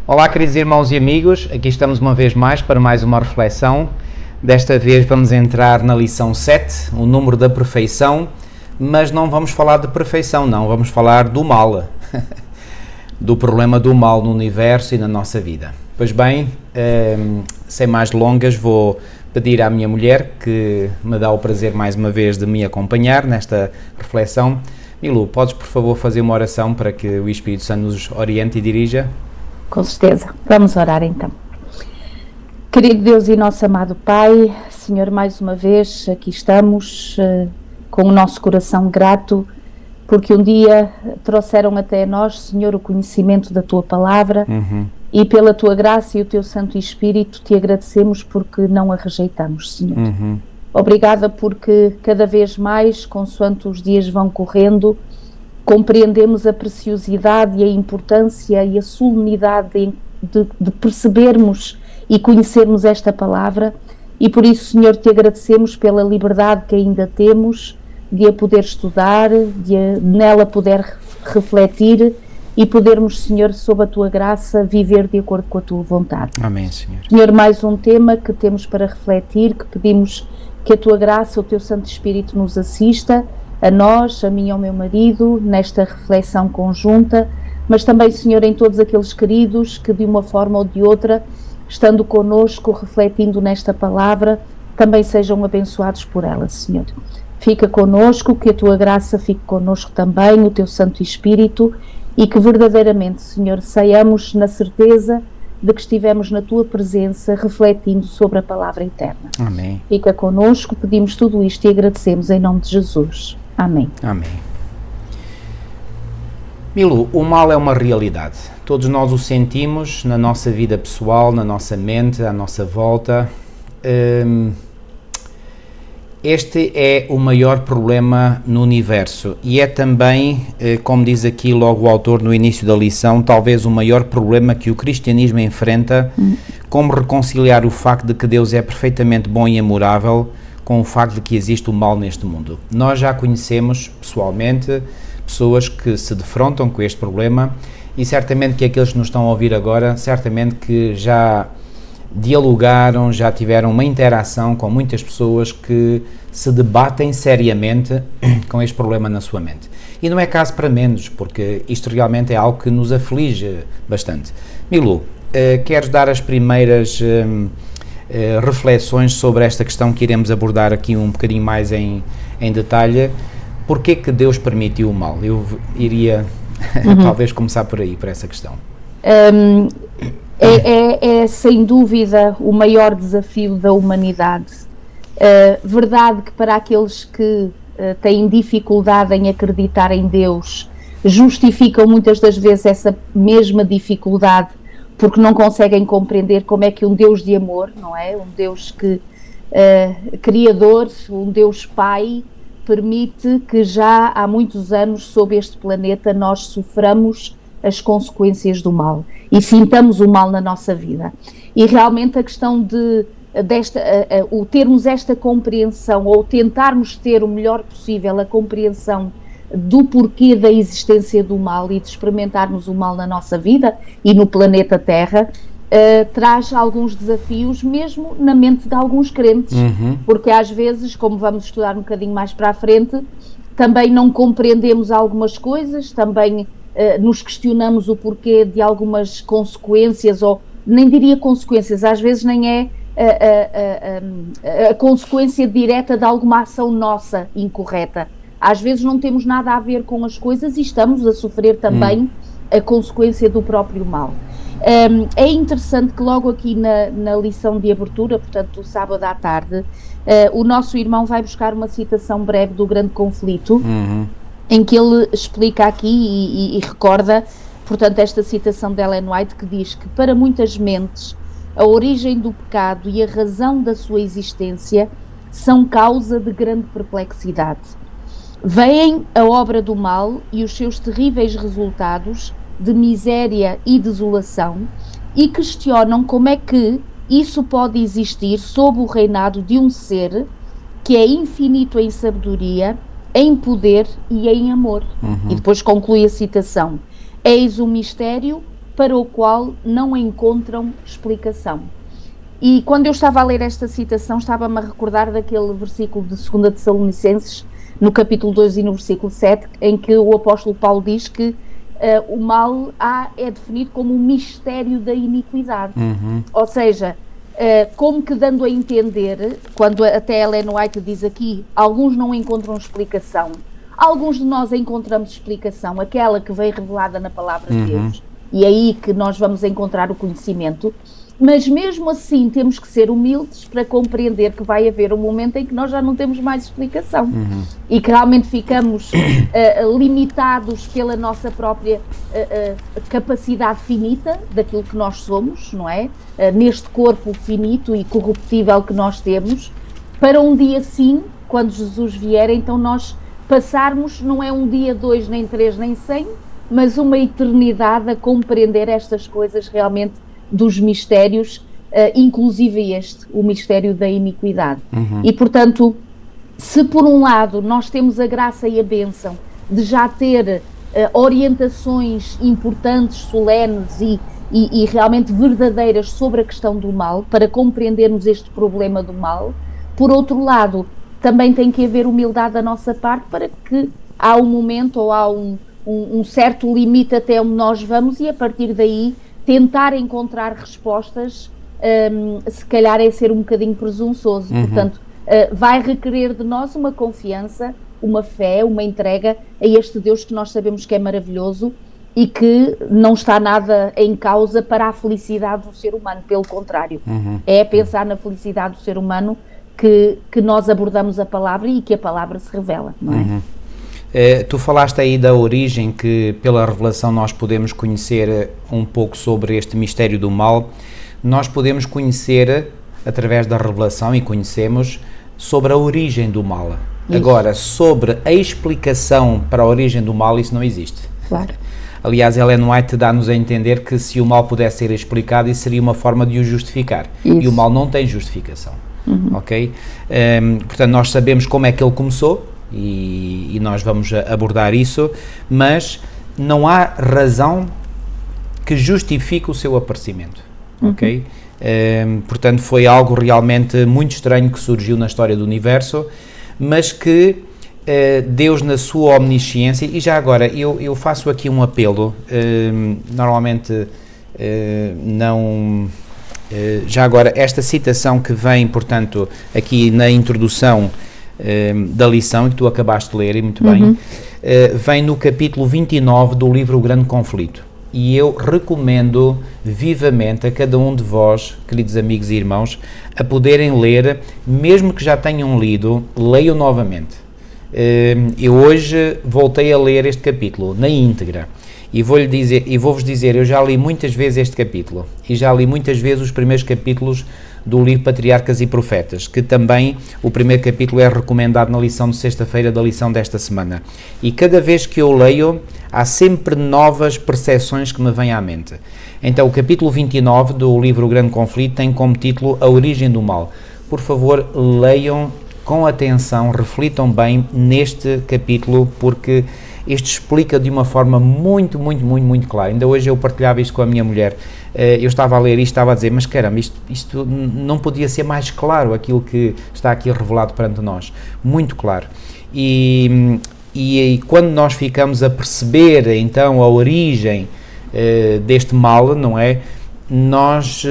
Olá, queridos irmãos e amigos, aqui estamos uma vez mais para mais uma reflexão. Desta vez vamos entrar na lição 7, o número da perfeição, mas não vamos falar de perfeição, não, vamos falar do mal, do problema do mal no universo e na nossa vida. Pois bem, sem mais delongas, vou pedir à minha mulher, que me dá o prazer mais uma vez de me acompanhar nesta reflexão. Milu, podes por favor fazer uma oração para que o Espírito Santo nos oriente e dirija? Com certeza. Vamos orar então. Querido Deus e nosso amado Pai, Senhor, mais uma vez aqui estamos com o nosso coração grato, porque um dia trouxeram até nós, Senhor, o conhecimento da Tua Palavra e pela Tua graça e o Teu Santo Espírito te agradecemos porque não a rejeitamos, Senhor. Obrigada porque cada vez mais, consoante os dias vão correndo, compreendemos a preciosidade e a importância e a solenidade de percebermos e conhecermos esta palavra, e por isso, Senhor, te agradecemos pela liberdade que ainda temos de a poder estudar, de nela poder refletir e podermos, Senhor, sob a Tua graça, viver de acordo com a Tua vontade. Amém, Senhor. Senhor, mais um tema que temos para refletir, que pedimos que a Tua graça, o Teu Santo Espírito nos assista, a nós, a mim e ao meu marido, nesta reflexão conjunta, mas também, Senhor, em todos aqueles queridos que de uma forma ou de outra, estando connosco, refletindo nesta palavra, também sejam abençoados por ela, Senhor. Fica connosco, que a Tua graça fique connosco também, o Teu Santo Espírito, e que verdadeiramente, Senhor, saiamos na certeza de que estivemos na Tua presença, refletindo sobre a palavra eterna. Amém. Fica connosco, pedimos tudo isto e agradecemos em nome de Jesus. Amém. Amém. Milu, o mal é uma realidade. Todos nós o sentimos na nossa vida pessoal, na nossa mente, à nossa volta. Este é o maior problema no universo e é também, como diz aqui logo o autor no início da lição, talvez o maior problema que o cristianismo enfrenta, como reconciliar o facto de que Deus é perfeitamente bom e amorável com o facto de que existe o mal neste mundo. Nós já conhecemos pessoalmente pessoas que se defrontam com este problema e certamente que aqueles que nos estão a ouvir agora, certamente que já dialogaram, já tiveram uma interação com muitas pessoas que se debatem seriamente com este problema na sua mente. E não é caso para menos, porque isto realmente é algo que nos aflige bastante. Milu, queres dar as primeiras reflexões sobre esta questão que iremos abordar aqui um bocadinho mais em detalhe? Porquê que Deus permitiu o mal? Eu iria talvez começar por aí, por essa questão. É sem dúvida o maior desafio da humanidade. Verdade que para aqueles que têm dificuldade em acreditar em Deus, justificam muitas das vezes essa mesma dificuldade porque não conseguem compreender como é que um Deus de amor, não é? Um Deus que criador, um Deus Pai, permite que já há muitos anos sob este planeta nós soframos as consequências do mal e sintamos o mal na nossa vida. E realmente a questão o termos esta compreensão ou tentarmos ter o melhor possível a compreensão do porquê da existência do mal e de experimentarmos o mal na nossa vida e no planeta Terra, traz alguns desafios mesmo na mente de alguns crentes, porque às vezes, como vamos estudar um bocadinho mais para a frente, também não compreendemos algumas coisas, também nos questionamos o porquê de algumas consequências, ou nem diria consequências, às vezes nem é a consequência direta de alguma ação nossa incorreta. Às vezes não temos nada a ver com as coisas e estamos a sofrer também a consequência do próprio mal. É interessante que logo aqui na lição de abertura, portanto, do sábado à tarde, o nosso irmão vai buscar uma citação breve do Grande Conflito, em que ele explica aqui e recorda, portanto, esta citação de Ellen White, que diz que para muitas mentes a origem do pecado e a razão da sua existência são causa de grande perplexidade. Veem a obra do mal e os seus terríveis resultados de miséria e desolação e questionam como é que isso pode existir sob o reinado de um ser que é infinito em sabedoria, em poder e em amor. E depois conclui a citação: eis o mistério para o qual não encontram explicação. E quando eu estava a ler esta citação, estava-me a recordar daquele versículo de 2 Tessalonicenses, no capítulo 2 e no versículo 7, em que o apóstolo Paulo diz que o mal é definido como um mistério da iniquidade. Ou seja, como que dando a entender, quando até Ellen White diz aqui, alguns não encontram explicação, alguns de nós encontramos explicação, aquela que vem revelada na palavra de Deus, e é aí que nós vamos encontrar o conhecimento. Mas mesmo assim temos que ser humildes para compreender que vai haver um momento em que nós já não temos mais explicação e que realmente ficamos limitados pela nossa própria capacidade finita daquilo que nós somos, não é? Neste corpo finito e corruptível que nós temos, para um dia sim, quando Jesus vier, então nós passarmos, não é um dia, 2, nem 3, nem 100, mas uma eternidade a compreender estas coisas realmente dos mistérios, inclusive o mistério da iniquidade. E, portanto, se por um lado nós temos a graça e a bênção de já ter orientações importantes, solenes e realmente verdadeiras sobre a questão do mal, para compreendermos este problema do mal, por outro lado, também tem que haver humildade da nossa parte para que há um momento ou há um certo limite até onde nós vamos e a partir daí tentar encontrar respostas, se calhar é ser um bocadinho presunçoso. Portanto, vai requerer de nós uma confiança, uma fé, uma entrega a este Deus que nós sabemos que é maravilhoso e que não está nada em causa para a felicidade do ser humano, pelo contrário. É pensar na felicidade do ser humano que nós abordamos a palavra e que a palavra se revela, não é? Tu falaste aí da origem, que pela revelação nós podemos conhecer um pouco sobre este mistério do mal. Nós podemos conhecer, através da revelação, e conhecemos, sobre a origem do mal. Isso. Agora, sobre a explicação para a origem do mal, isso não existe. Claro. Aliás, Ellen White dá-nos a entender que se o mal pudesse ser explicado, isso seria uma forma de o justificar. Isso. E o mal não tem justificação. Ok? Portanto, nós sabemos como é que ele começou, e nós vamos abordar isso, mas não há razão que justifique o seu aparecimento, ok? Portanto, foi algo realmente muito estranho que surgiu na história do universo, mas que Deus, na sua omnisciência, e já agora eu faço aqui um apelo, normalmente não... já agora, esta citação que vem, portanto, aqui na introdução da lição, que tu acabaste de ler, e muito bem, vem no capítulo 29 do livro O Grande Conflito, e eu recomendo vivamente a cada um de vós, queridos amigos e irmãos, a poderem ler, mesmo que já tenham lido, leiam novamente. Eu hoje voltei a ler este capítulo na íntegra, e vou-vos dizer, eu já li muitas vezes este capítulo, e já li muitas vezes os primeiros capítulos do livro Patriarcas e Profetas, que também o primeiro capítulo é recomendado na lição de sexta-feira da lição desta semana. E cada vez que eu leio, há sempre novas percepções que me vêm à mente. Então, o capítulo 29 do livro O Grande Conflito tem como título A Origem do Mal. Por favor, leiam com atenção, reflitam bem neste capítulo, porque isto explica de uma forma muito clara. Ainda hoje eu partilhava isto com a minha mulher. Eu estava a ler isto, estava a dizer, mas caramba, isto não podia ser mais claro, aquilo que está aqui revelado perante nós. Muito claro. E quando nós ficamos a perceber, então, a origem deste mal, não é? Nós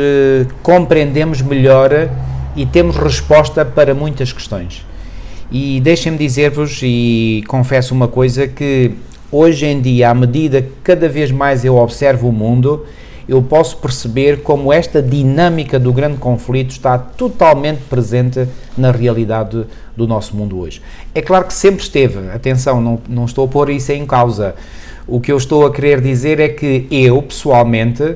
compreendemos melhor e temos resposta para muitas questões. E deixem-me dizer-vos, e confesso uma coisa, que hoje em dia, à medida que cada vez mais eu observo o mundo, eu posso perceber como esta dinâmica do grande conflito está totalmente presente na realidade do nosso mundo hoje. É claro que sempre esteve, atenção, não estou a pôr isso em causa. O que eu estou a querer dizer é que eu, pessoalmente,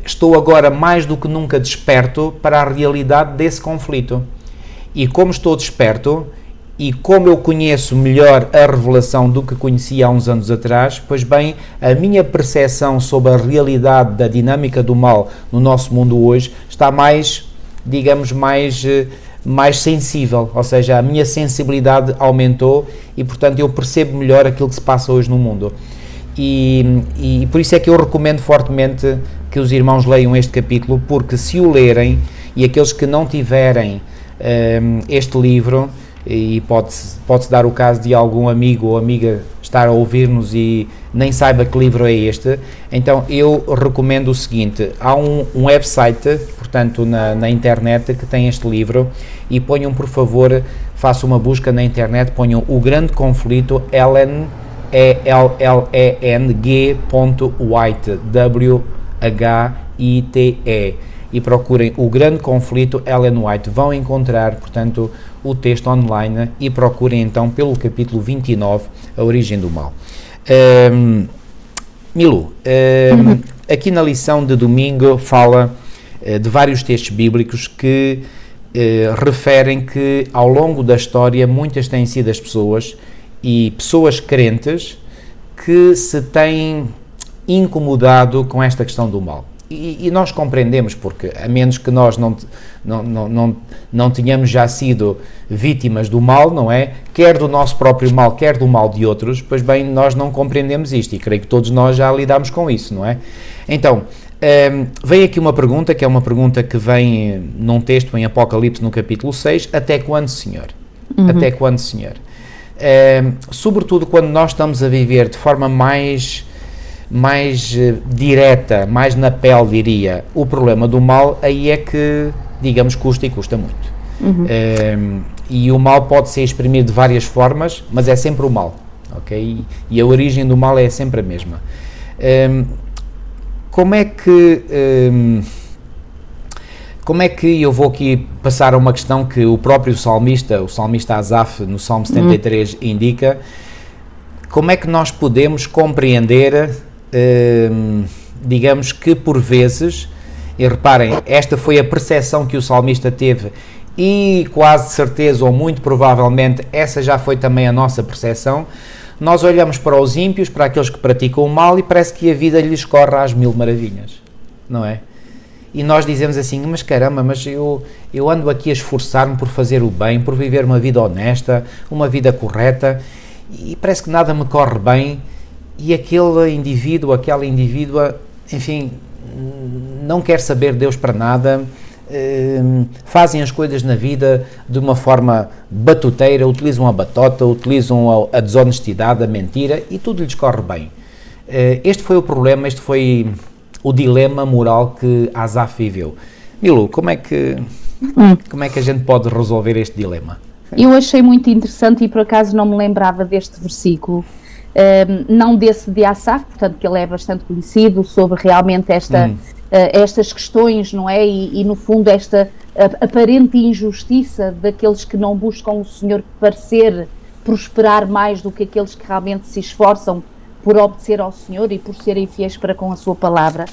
estou agora mais do que nunca desperto para a realidade desse conflito. E como estou desperto, e como eu conheço melhor a revelação do que conhecia há uns anos atrás, pois bem, a minha percepção sobre a realidade da dinâmica do mal no nosso mundo hoje está mais, digamos, mais sensível, ou seja, a minha sensibilidade aumentou e, portanto, eu percebo melhor aquilo que se passa hoje no mundo. E por isso é que eu recomendo fortemente que os irmãos leiam este capítulo, porque se o lerem, e aqueles que não tiverem este livro, e pode-se dar o caso de algum amigo ou amiga estar a ouvir-nos e nem saiba que livro é este, então eu recomendo o seguinte: há um website, portanto na internet, que tem este livro, e ponham, por favor, façam uma busca na internet, ponham O Grande Conflito, Ellen, ELLENG.White, WHITE, e procurem O Grande Conflito, Ellen White. Vão encontrar, portanto, o texto online, e procurem então pelo capítulo 29, A Origem do Mal. Milu, aqui na lição de domingo fala de vários textos bíblicos que referem que ao longo da história muitas têm sido as pessoas, e pessoas crentes, que se têm incomodado com esta questão do mal. E nós compreendemos, porque a menos que nós não tenhamos já sido vítimas do mal, não é? Quer do nosso próprio mal, quer do mal de outros, pois bem, nós não compreendemos isto, e creio que todos nós já lidamos com isso, não é? Então, vem aqui uma pergunta, que é uma pergunta que vem num texto em Apocalipse, no capítulo 6, até quando, Senhor? Até quando, Senhor? Sobretudo quando nós estamos a viver de forma mais direta, mais na pele, diria, o problema do mal, aí é que, digamos, custa, e custa muito. E o mal pode ser exprimido de várias formas, mas é sempre o mal, ok? E a origem do mal é sempre a mesma. Como é que eu vou aqui passar a uma questão que o próprio salmista, o salmista Asaf, no Salmo 73, indica? Como é que nós podemos compreender, digamos que por vezes, e reparem, esta foi a percepção que o salmista teve, e quase de certeza, ou muito provavelmente, essa já foi também a nossa percepção. Nós olhamos para os ímpios, para aqueles que praticam o mal, e parece que a vida lhes corre às mil maravilhas, não é? E nós dizemos assim: mas caramba, mas eu ando aqui a esforçar-me por fazer o bem, por viver uma vida honesta, uma vida correta, e parece que nada me corre bem, e aquele indivíduo, aquela indivídua, enfim, não quer saber Deus para nada, fazem as coisas na vida de uma forma batuteira, utilizam a batota, utilizam a desonestidade, a mentira, e tudo lhes corre bem. Este foi o problema, este foi o dilema moral que Asaf viveu. Milu, como é que a gente pode resolver este dilema? Eu achei muito interessante, e por acaso não me lembrava deste versículo, não desse de Asaf, portanto que ele é bastante conhecido sobre realmente estas questões, não é? E no fundo esta aparente injustiça daqueles que não buscam o Senhor parecer prosperar mais do que aqueles que realmente se esforçam por obedecer ao Senhor e por serem fiéis para com a sua palavra.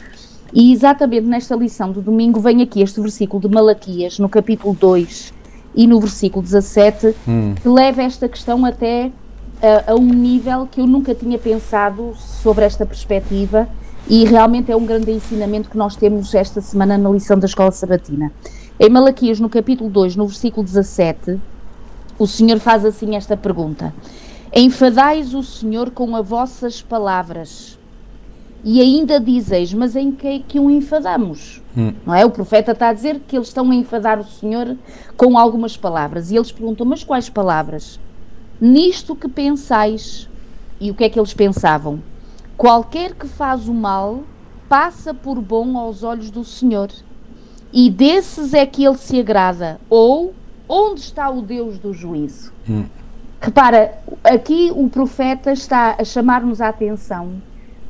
E exatamente nesta lição do domingo vem aqui este versículo de Malaquias, no capítulo 2 e no versículo 17, que leva esta questão até a um nível que eu nunca tinha pensado sobre esta perspectiva, e realmente é um grande ensinamento que nós temos esta semana na lição da Escola Sabatina. Em Malaquias, no capítulo 2, no versículo 17, o Senhor faz assim esta pergunta: enfadais o Senhor com as vossas palavras, e ainda dizeis, mas em que é que o enfadamos? Não é? O profeta está a dizer que eles estão a enfadar o Senhor com algumas palavras, e eles perguntam, mas quais palavras? Nisto que pensais. E o que é que eles pensavam? Qualquer que faz o mal passa por bom aos olhos do Senhor, e desses é que ele se agrada. Ou, onde está o Deus do juízo? Repara, aqui o profeta está a chamar-nos a atenção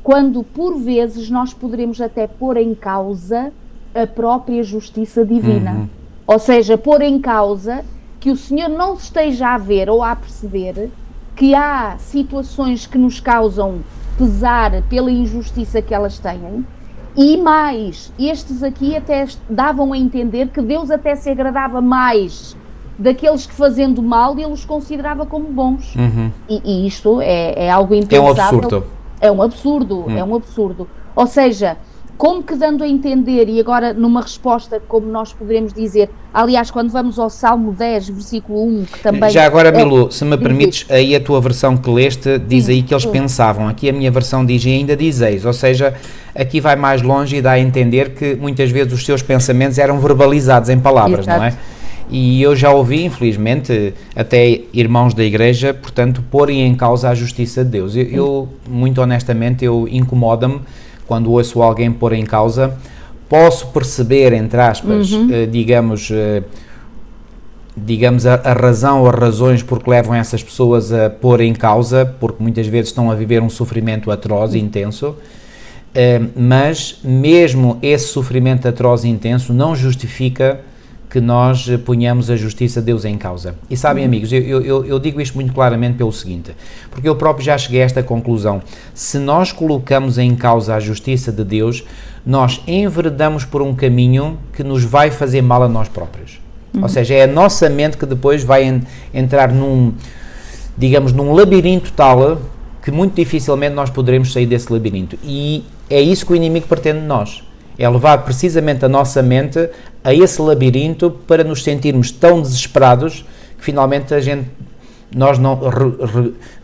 quando por vezes nós poderemos até pôr em causa a própria justiça divina. Ou seja, pôr em causa que o Senhor não se esteja a ver ou a perceber que há situações que nos causam pesar pela injustiça que elas têm, e mais, estes aqui até davam a entender que Deus até se agradava mais daqueles que, fazendo mal, ele os considerava como bons. E isto é algo impensável. É um absurdo. É um absurdo. Ou seja, como que dando a entender, e agora numa resposta, como nós poderemos dizer, aliás, quando vamos ao Salmo 10, versículo 1, que também... Já agora, Milu, se me permites, aí a tua versão que leste diz aí que eles pensavam, aqui a minha versão diz e ainda dizeis, ou seja, aqui vai mais longe e dá a entender que muitas vezes os teus pensamentos eram verbalizados em palavras, não é? E eu já ouvi, infelizmente, até irmãos da igreja, portanto, porem em causa a justiça de Deus. Eu muito honestamente, incomoda-me quando ouço alguém pôr em causa. Posso perceber, entre aspas, digamos a razão ou as razões porque levam essas pessoas a pôr em causa, porque muitas vezes estão a viver um sofrimento atroz e intenso, mas mesmo esse sofrimento atroz e intenso não justifica que nós ponhamos a justiça de Deus em causa. E sabem, amigos, eu digo isto muito claramente pelo seguinte, porque eu próprio já cheguei a esta conclusão: se nós colocamos em causa a justiça de Deus, nós enveredamos por um caminho que nos vai fazer mal a nós próprios. Ou seja, é a nossa mente que depois vai entrar num labirinto tal que muito dificilmente nós poderemos sair desse labirinto. E é isso que o inimigo pretende de nós. É levar precisamente a nossa mente a esse labirinto para nos sentirmos tão desesperados que finalmente nós não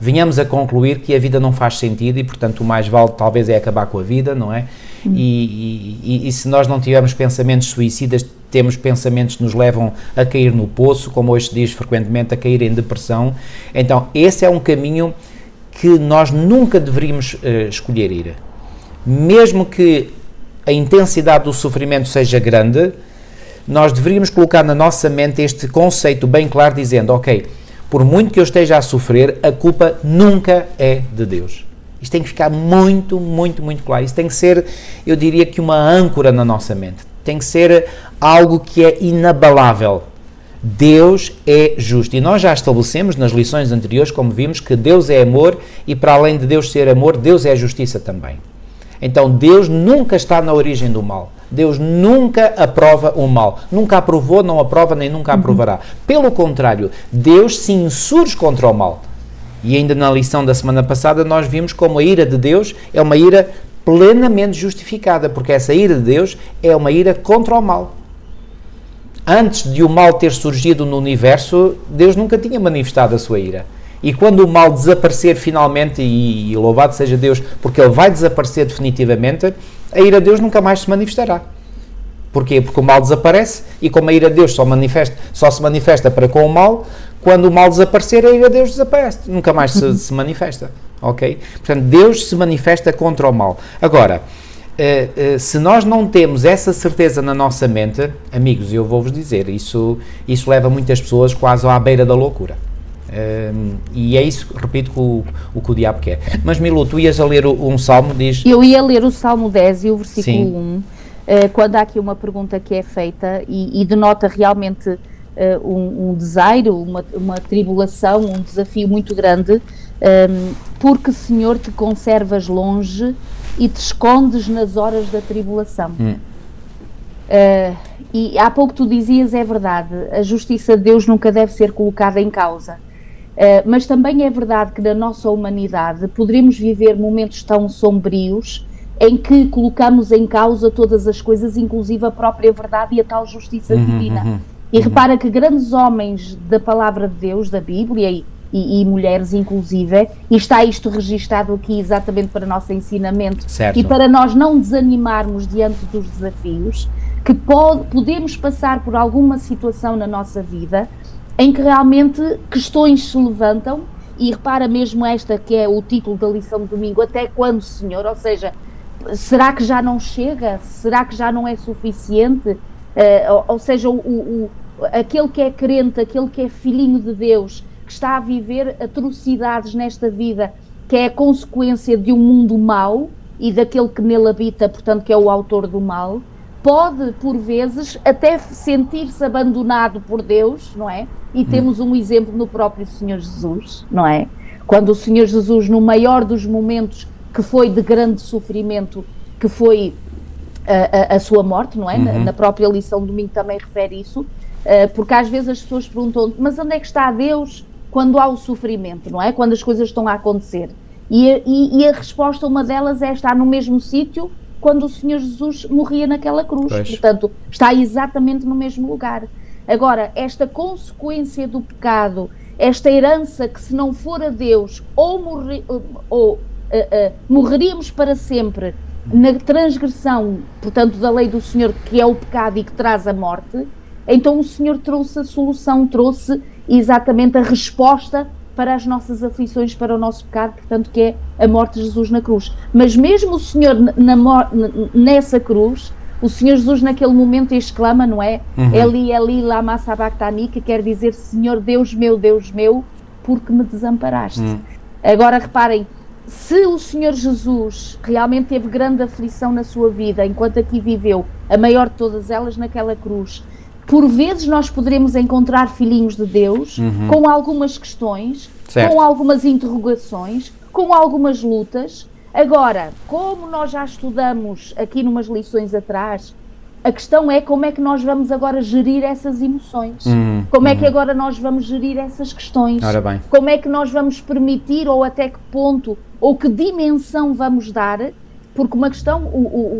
venhamos a concluir que a vida não faz sentido e, portanto, o mais vale talvez é acabar com a vida, não é? E se nós não tivermos pensamentos suicidas, temos pensamentos que nos levam a cair no poço, como hoje se diz frequentemente, a cair em depressão. Então, esse é um caminho que nós nunca deveríamos escolher ir. Mesmo que a intensidade do sofrimento seja grande, nós deveríamos colocar na nossa mente este conceito bem claro, dizendo, ok, por muito que eu esteja a sofrer, a culpa nunca é de Deus. Isto tem que ficar muito, muito, muito claro. Isto tem que ser, eu diria que uma âncora na nossa mente. Tem que ser algo que é inabalável. Deus é justo. E nós já estabelecemos nas lições anteriores, como vimos, que Deus é amor e para além de Deus ser amor, Deus é justiça também. Então Deus nunca está na origem do mal. Deus nunca aprova o mal. Nunca aprovou, não aprova, nem nunca aprovará. Pelo contrário, Deus se insurge contra o mal. E ainda na lição da semana passada nós vimos como a ira de Deus é uma ira plenamente justificada, porque essa ira de Deus é uma ira contra o mal. Antes de o mal ter surgido no universo, Deus nunca tinha manifestado a sua ira. E quando o mal desaparecer finalmente, e louvado seja Deus, porque ele vai desaparecer definitivamente, a ira de Deus nunca mais se manifestará. Porquê? Porque o mal desaparece, e como a ira de Deus só se manifesta para com o mal, quando o mal desaparecer, a ira de Deus desaparece, nunca mais se manifesta. Ok? Portanto, Deus se manifesta contra o mal. Agora, se nós não temos essa certeza na nossa mente, amigos, eu vou-vos dizer, isso leva muitas pessoas quase à beira da loucura. E é isso, repito, o que o diabo quer. Mas Milu, tu ias a ler um salmo, diz... Eu ia ler o Salmo 10 e o versículo 1, quando há aqui uma pergunta que é feita e denota realmente um desaire, uma tribulação, um desafio muito grande, porque, Senhor, te conservas longe e te escondes nas horas da tribulação. E há pouco tu dizias, é verdade, a justiça de Deus nunca deve ser colocada em causa. Mas também é verdade que na nossa humanidade poderemos viver momentos tão sombrios em que colocamos em causa todas as coisas, inclusive a própria verdade e a tal justiça divina. E repara que grandes homens da palavra de Deus, da Bíblia e mulheres inclusive, e está isto registado aqui exatamente para nosso ensinamento, certo, e para nós não desanimarmos diante dos desafios, que podemos passar por alguma situação na nossa vida em que realmente questões se levantam, e repara mesmo esta que é o título da lição de domingo, até quando, Senhor? Ou seja, será que já não chega? Será que já não é suficiente? Ou seja, aquele que é crente, aquele que é filhinho de Deus, que está a viver atrocidades nesta vida, que é a consequência de um mundo mau e daquele que nele habita, portanto, que é o autor do mal, pode, por vezes, até sentir-se abandonado por Deus, não é? E temos um exemplo no próprio Senhor Jesus, não é? Quando o Senhor Jesus, no maior dos momentos que foi de grande sofrimento, que foi a sua morte, não é? Na própria lição de domingo também refere isso, porque às vezes as pessoas perguntam, mas onde é que está Deus quando há o sofrimento, não é? Quando as coisas estão a acontecer. E a resposta, uma delas é estar no mesmo sítio quando o Senhor Jesus morria naquela cruz. Pois. Portanto, está exatamente no mesmo lugar. Agora, esta consequência do pecado, esta herança que, se não for a Deus, morreríamos para sempre na transgressão, portanto, da lei do Senhor, que é o pecado e que traz a morte, então o Senhor trouxe a solução, trouxe exatamente a resposta para as nossas aflições, para o nosso pecado, portanto, que é a morte de Jesus na cruz. Mas mesmo o Senhor nessa cruz, o Senhor Jesus naquele momento exclama, não é? Eli, Eli, lama sabachthani, que quer dizer, Senhor Deus meu, porque me desamparaste? Agora reparem, se o Senhor Jesus realmente teve grande aflição na sua vida, enquanto aqui viveu, a maior de todas elas naquela cruz, por vezes nós poderemos encontrar filhinhos de Deus com algumas questões, certo, com algumas interrogações, com algumas lutas. Agora, como nós já estudamos aqui numas lições atrás, a questão é como é que nós vamos agora gerir essas emoções, como é que agora nós vamos gerir essas questões, Ora bem. como é que nós vamos permitir, ou até que ponto, ou que dimensão vamos dar, porque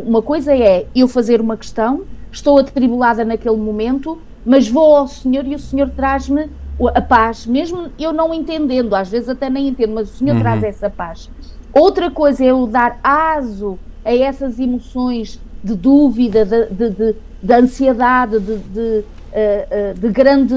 uma coisa é eu fazer uma questão, estou atribulada naquele momento, mas vou ao Senhor e o Senhor traz-me a paz, mesmo eu não entendendo, às vezes até nem entendo, mas o Senhor traz essa paz. Outra coisa é eu dar aso a essas emoções de dúvida, de ansiedade, de grande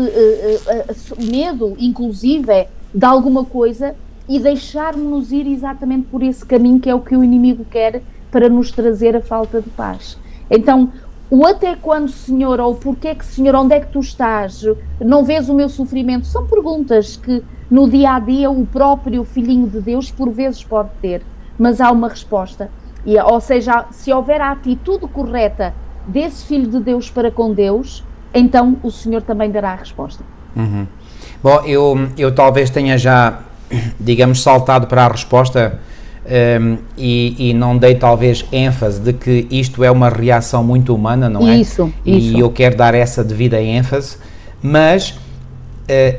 medo, inclusive, de alguma coisa, e deixar-nos ir exatamente por esse caminho que é o que o inimigo quer para nos trazer a falta de paz. Então, o até quando, Senhor, ou porquê que, Senhor, onde é que tu estás? Não vês o meu sofrimento? São perguntas que no dia a dia o próprio Filhinho de Deus por vezes pode ter, mas há uma resposta. Ou seja, se houver a atitude correta desse Filho de Deus para com Deus, então o Senhor também dará a resposta. Bom, eu talvez tenha já, digamos, saltado para a resposta e não dei talvez ênfase de que isto é uma reação muito humana, não é? Isso. E eu quero dar essa devida ênfase, mas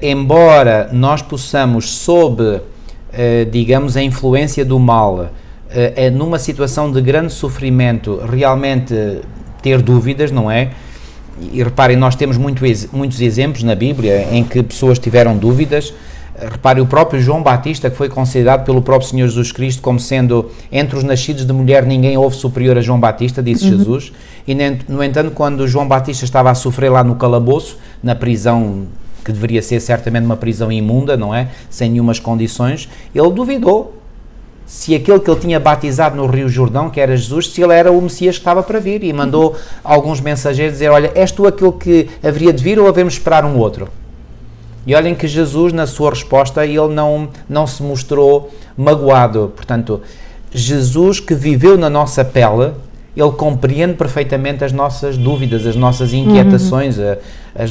embora nós possamos, sob, digamos, a influência do mal, numa situação de grande sofrimento, realmente ter dúvidas, não é? E reparem, nós temos muitos exemplos na Bíblia em que pessoas tiveram dúvidas. Reparem, o próprio João Batista, que foi considerado pelo próprio Senhor Jesus Cristo como sendo, entre os nascidos de mulher, ninguém houve superior a João Batista, disse Jesus, e no entanto, quando João Batista estava a sofrer lá no calabouço, na prisão, que deveria ser certamente uma prisão imunda, não é? Sem nenhumas condições, ele duvidou se aquele que ele tinha batizado no Rio Jordão, que era Jesus, se ele era o Messias que estava para vir, e mandou alguns mensageiros dizer, olha, és tu aquele que haveria de vir ou havemos esperar um outro? E olhem que Jesus, na sua resposta, ele não se mostrou magoado. Portanto, Jesus, que viveu na nossa pele, ele compreende perfeitamente as nossas dúvidas, as nossas inquietações, as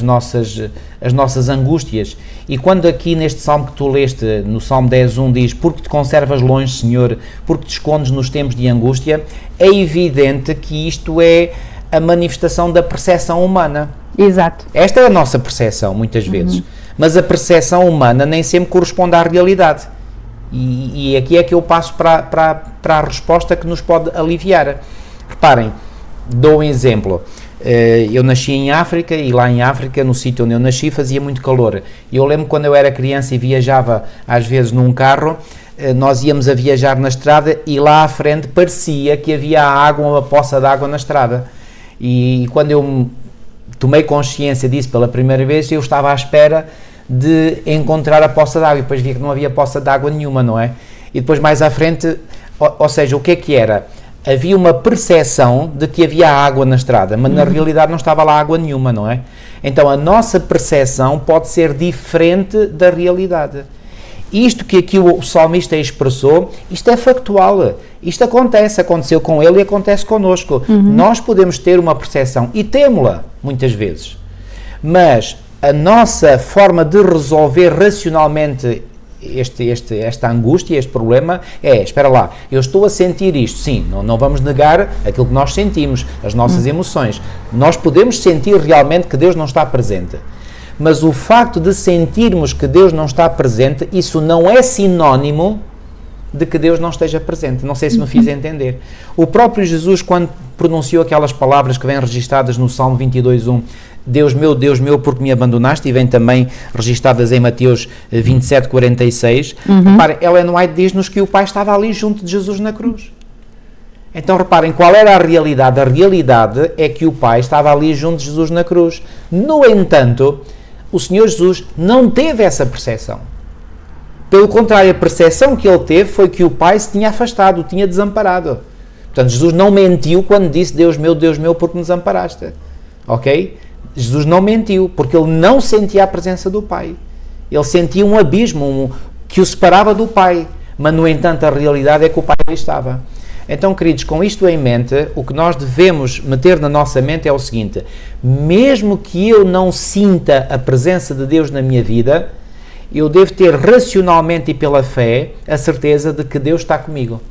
nossas angústias. E quando aqui neste salmo que tu leste, no Salmo 10:1, diz, porque te conservas longe, Senhor, porque te escondes nos tempos de angústia, é evidente que isto é a manifestação da percepção humana. Exato. Esta é a nossa percepção, muitas vezes. Mas a percepção humana nem sempre corresponde à realidade. E aqui é que eu passo para a resposta que nos pode aliviar. Reparem, dou um exemplo. Eu nasci em África e lá em África, no sítio onde eu nasci, fazia muito calor. Eu lembro quando eu era criança e viajava às vezes num carro, nós íamos a viajar na estrada e lá à frente parecia que havia água, uma poça de água na estrada. E quando eu tomei consciência disso pela primeira vez, eu estava à espera de encontrar a poça de água e depois vi que não havia poça de água nenhuma, não é? E depois mais à frente, ou seja, o que era? Havia uma percepção de que havia água na estrada, mas na realidade não estava lá água nenhuma, não é? Então a nossa percepção pode ser diferente da realidade. Isto que aqui o salmista expressou, isto é factual, isto aconteceu com ele e acontece connosco. Nós podemos ter uma percepção, e temo-la muitas vezes, mas a nossa forma de resolver racionalmente esta angústia, este problema, espera lá, eu estou a sentir isto, sim, não vamos negar aquilo que nós sentimos, as nossas emoções. Nós podemos sentir realmente que Deus não está presente. Mas o facto de sentirmos que Deus não está presente, isso não é sinónimo de que Deus não esteja presente. Não sei se me fiz entender. O próprio Jesus, quando pronunciou aquelas palavras que vêm registadas no Salmo 22:1, Deus meu, porque me abandonaste, e vem também registadas em Mateus 27:46, reparem, Ellen White diz-nos que o Pai estava ali junto de Jesus na cruz. Então reparem, qual era a realidade? A realidade é que o Pai estava ali junto de Jesus na cruz. No entanto, o Senhor Jesus não teve essa percepção. Pelo contrário, a percepção que ele teve foi que o Pai se tinha afastado, o tinha desamparado. Portanto, Jesus não mentiu quando disse Deus meu, porque me desamparaste. Ok? Jesus não mentiu, porque ele não sentia a presença do Pai. Ele sentia um abismo que o separava do Pai. Mas, no entanto, a realidade é que o Pai ali estava. Então, queridos, com isto em mente, o que nós devemos meter na nossa mente é o seguinte: mesmo que eu não sinta a presença de Deus na minha vida, eu devo ter racionalmente e pela fé a certeza de que Deus está comigo.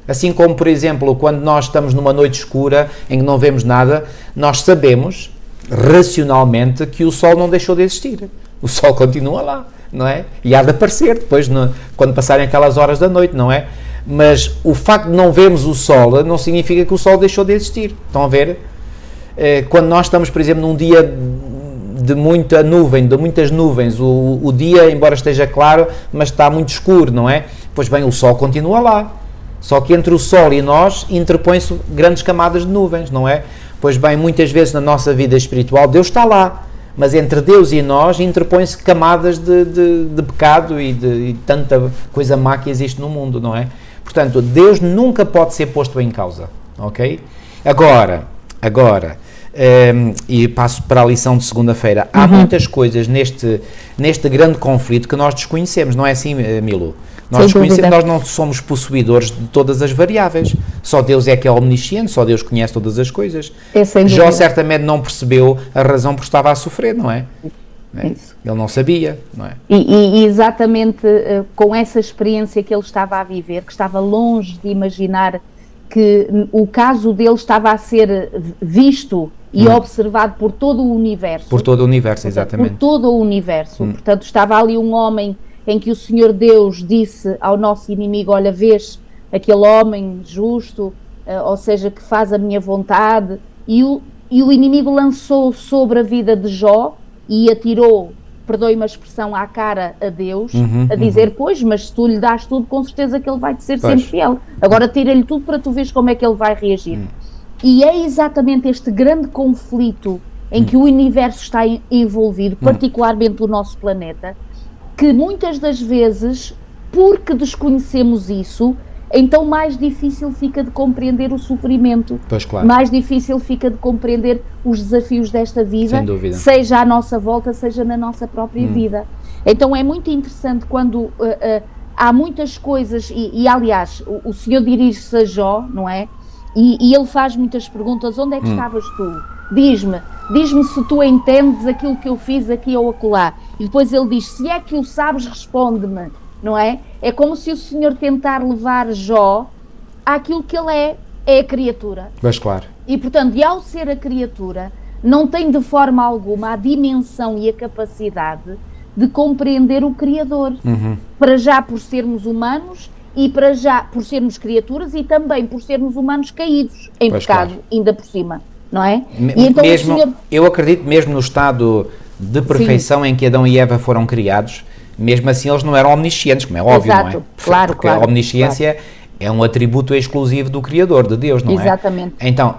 Assim como, por exemplo, quando nós estamos numa noite escura em que não vemos nada, nós sabemos racionalmente que o sol não deixou de existir. O sol continua lá, não é? E há de aparecer depois, quando passarem aquelas horas da noite, não é? Mas o facto de não vermos o sol não significa que o sol deixou de existir. Estão a ver? Quando nós estamos, por exemplo, num dia de muita nuvem, de muitas nuvens, o dia, embora esteja claro, mas está muito escuro, não é? Pois bem, o sol continua lá. Só que entre o sol e nós interpõem-se grandes camadas de nuvens, não é? Pois bem, muitas vezes na nossa vida espiritual Deus está lá, mas entre Deus e nós interpõem-se camadas de pecado e tanta coisa má que existe no mundo, não é? Portanto, Deus nunca pode ser posto em causa, ok? Agora, e passo para a lição de segunda-feira, há muitas coisas neste grande conflito que nós desconhecemos, não é assim, Milu? Nós desconhecemos, nós não somos possuidores de todas as variáveis, só Deus é que é omnisciente, só Deus conhece todas as coisas. Jó certamente não percebeu a razão por que estava a sofrer, não é? Ele não sabia, não é? E exatamente com essa experiência que ele estava a viver, que estava longe de imaginar que o caso dele estava a ser visto e observado por todo o universo. Por todo o universo, exatamente. Por todo o universo. Portanto, estava ali um homem em que o Senhor Deus disse ao nosso inimigo: olha, vês aquele homem justo, ou seja, que faz a minha vontade, e o inimigo lançou sobre a vida de Jó e atirou, perdoe-me a expressão, à cara a Deus, a dizer, pois, mas se tu lhe dás tudo, com certeza que ele vai-te ser sempre fiel. Agora tira-lhe tudo para tu veres como é que ele vai reagir. E é exatamente este grande conflito em que o universo está envolvido, particularmente o nosso planeta, que muitas das vezes, porque desconhecemos isso, então mais difícil fica de compreender o sofrimento, mais difícil fica de compreender os desafios desta vida, seja à nossa volta, seja na nossa própria vida. Então é muito interessante quando há muitas coisas, e aliás, o Senhor dirige-se a Jó, não é? E ele faz muitas perguntas: onde é que estavas tu? Diz-me se tu entendes aquilo que eu fiz aqui ou acolá. E depois ele diz: se é que o sabes, responde-me, não é? É como se o Senhor tentar levar Jó àquilo que ele é a criatura. Mas claro. E portanto, e ao ser a criatura, não tem de forma alguma a dimensão e a capacidade de compreender o Criador. Para já por sermos humanos e para já por sermos criaturas e também por sermos humanos caídos em pecado, ainda por cima. Não é? E então mesmo, Senhor... Eu acredito mesmo no estado de perfeição em que Adão e Eva foram criados, mesmo assim eles não eram omniscientes, como é óbvio, não é? Claro, porque a omnisciência é um atributo exclusivo do Criador, de Deus, não é? Exatamente. Então,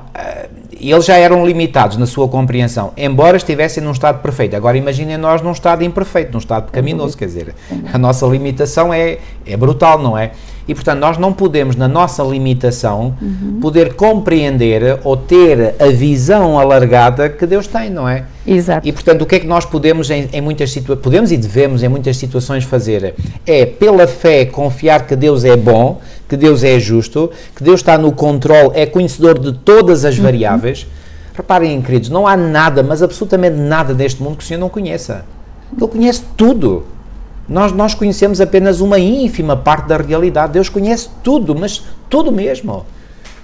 eles já eram limitados na sua compreensão, embora estivessem num estado perfeito. Agora imaginem nós num estado imperfeito, num estado pecaminoso, quer dizer, a nossa limitação é brutal, não é? E, portanto, nós não podemos, na nossa limitação, poder compreender ou ter a visão alargada que Deus tem, não é? Exato. E, portanto, o que é que nós podemos, em muitas situações, podemos e devemos, em muitas situações, fazer? É, pela fé, confiar que Deus é bom, que Deus é justo, que Deus está no controle, é conhecedor de todas as variáveis. Reparem, queridos, não há nada, mas absolutamente nada neste mundo que o Senhor não conheça. Ele conhece tudo. Nós conhecemos apenas uma ínfima parte da realidade. Deus conhece tudo, mas tudo mesmo.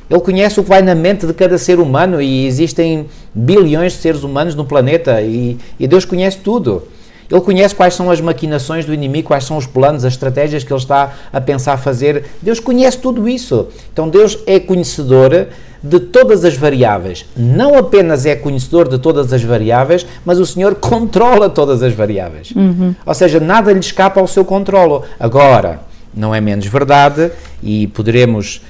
Ele conhece o que vai na mente de cada ser humano e existem bilhões de seres humanos no planeta e Deus conhece tudo. Ele conhece quais são as maquinações do inimigo, quais são os planos, as estratégias que ele está a pensar fazer. Deus conhece tudo isso. Então Deus é conhecedor de todas as variáveis. Não apenas é conhecedor de todas as variáveis, mas o Senhor controla todas as variáveis. Ou seja, nada lhe escapa ao seu controlo. Agora, não é menos verdade, e poderemos,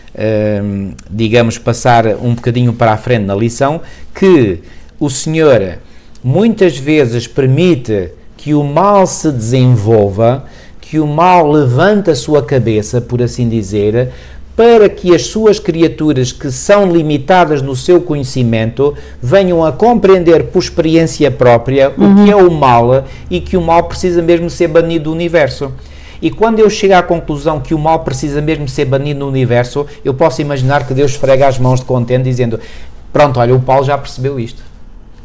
digamos, passar um bocadinho para a frente na lição, que o Senhor muitas vezes permite que o mal se desenvolva, que o mal levante a sua cabeça, por assim dizer, para que as suas criaturas, que são limitadas no seu conhecimento, venham a compreender por experiência própria o que é o mal, e que o mal precisa mesmo ser banido do universo. E quando eu chego à conclusão que o mal precisa mesmo ser banido no universo, eu posso imaginar que Deus esfrega as mãos de contente, dizendo: pronto, olha, o Paulo já percebeu isto.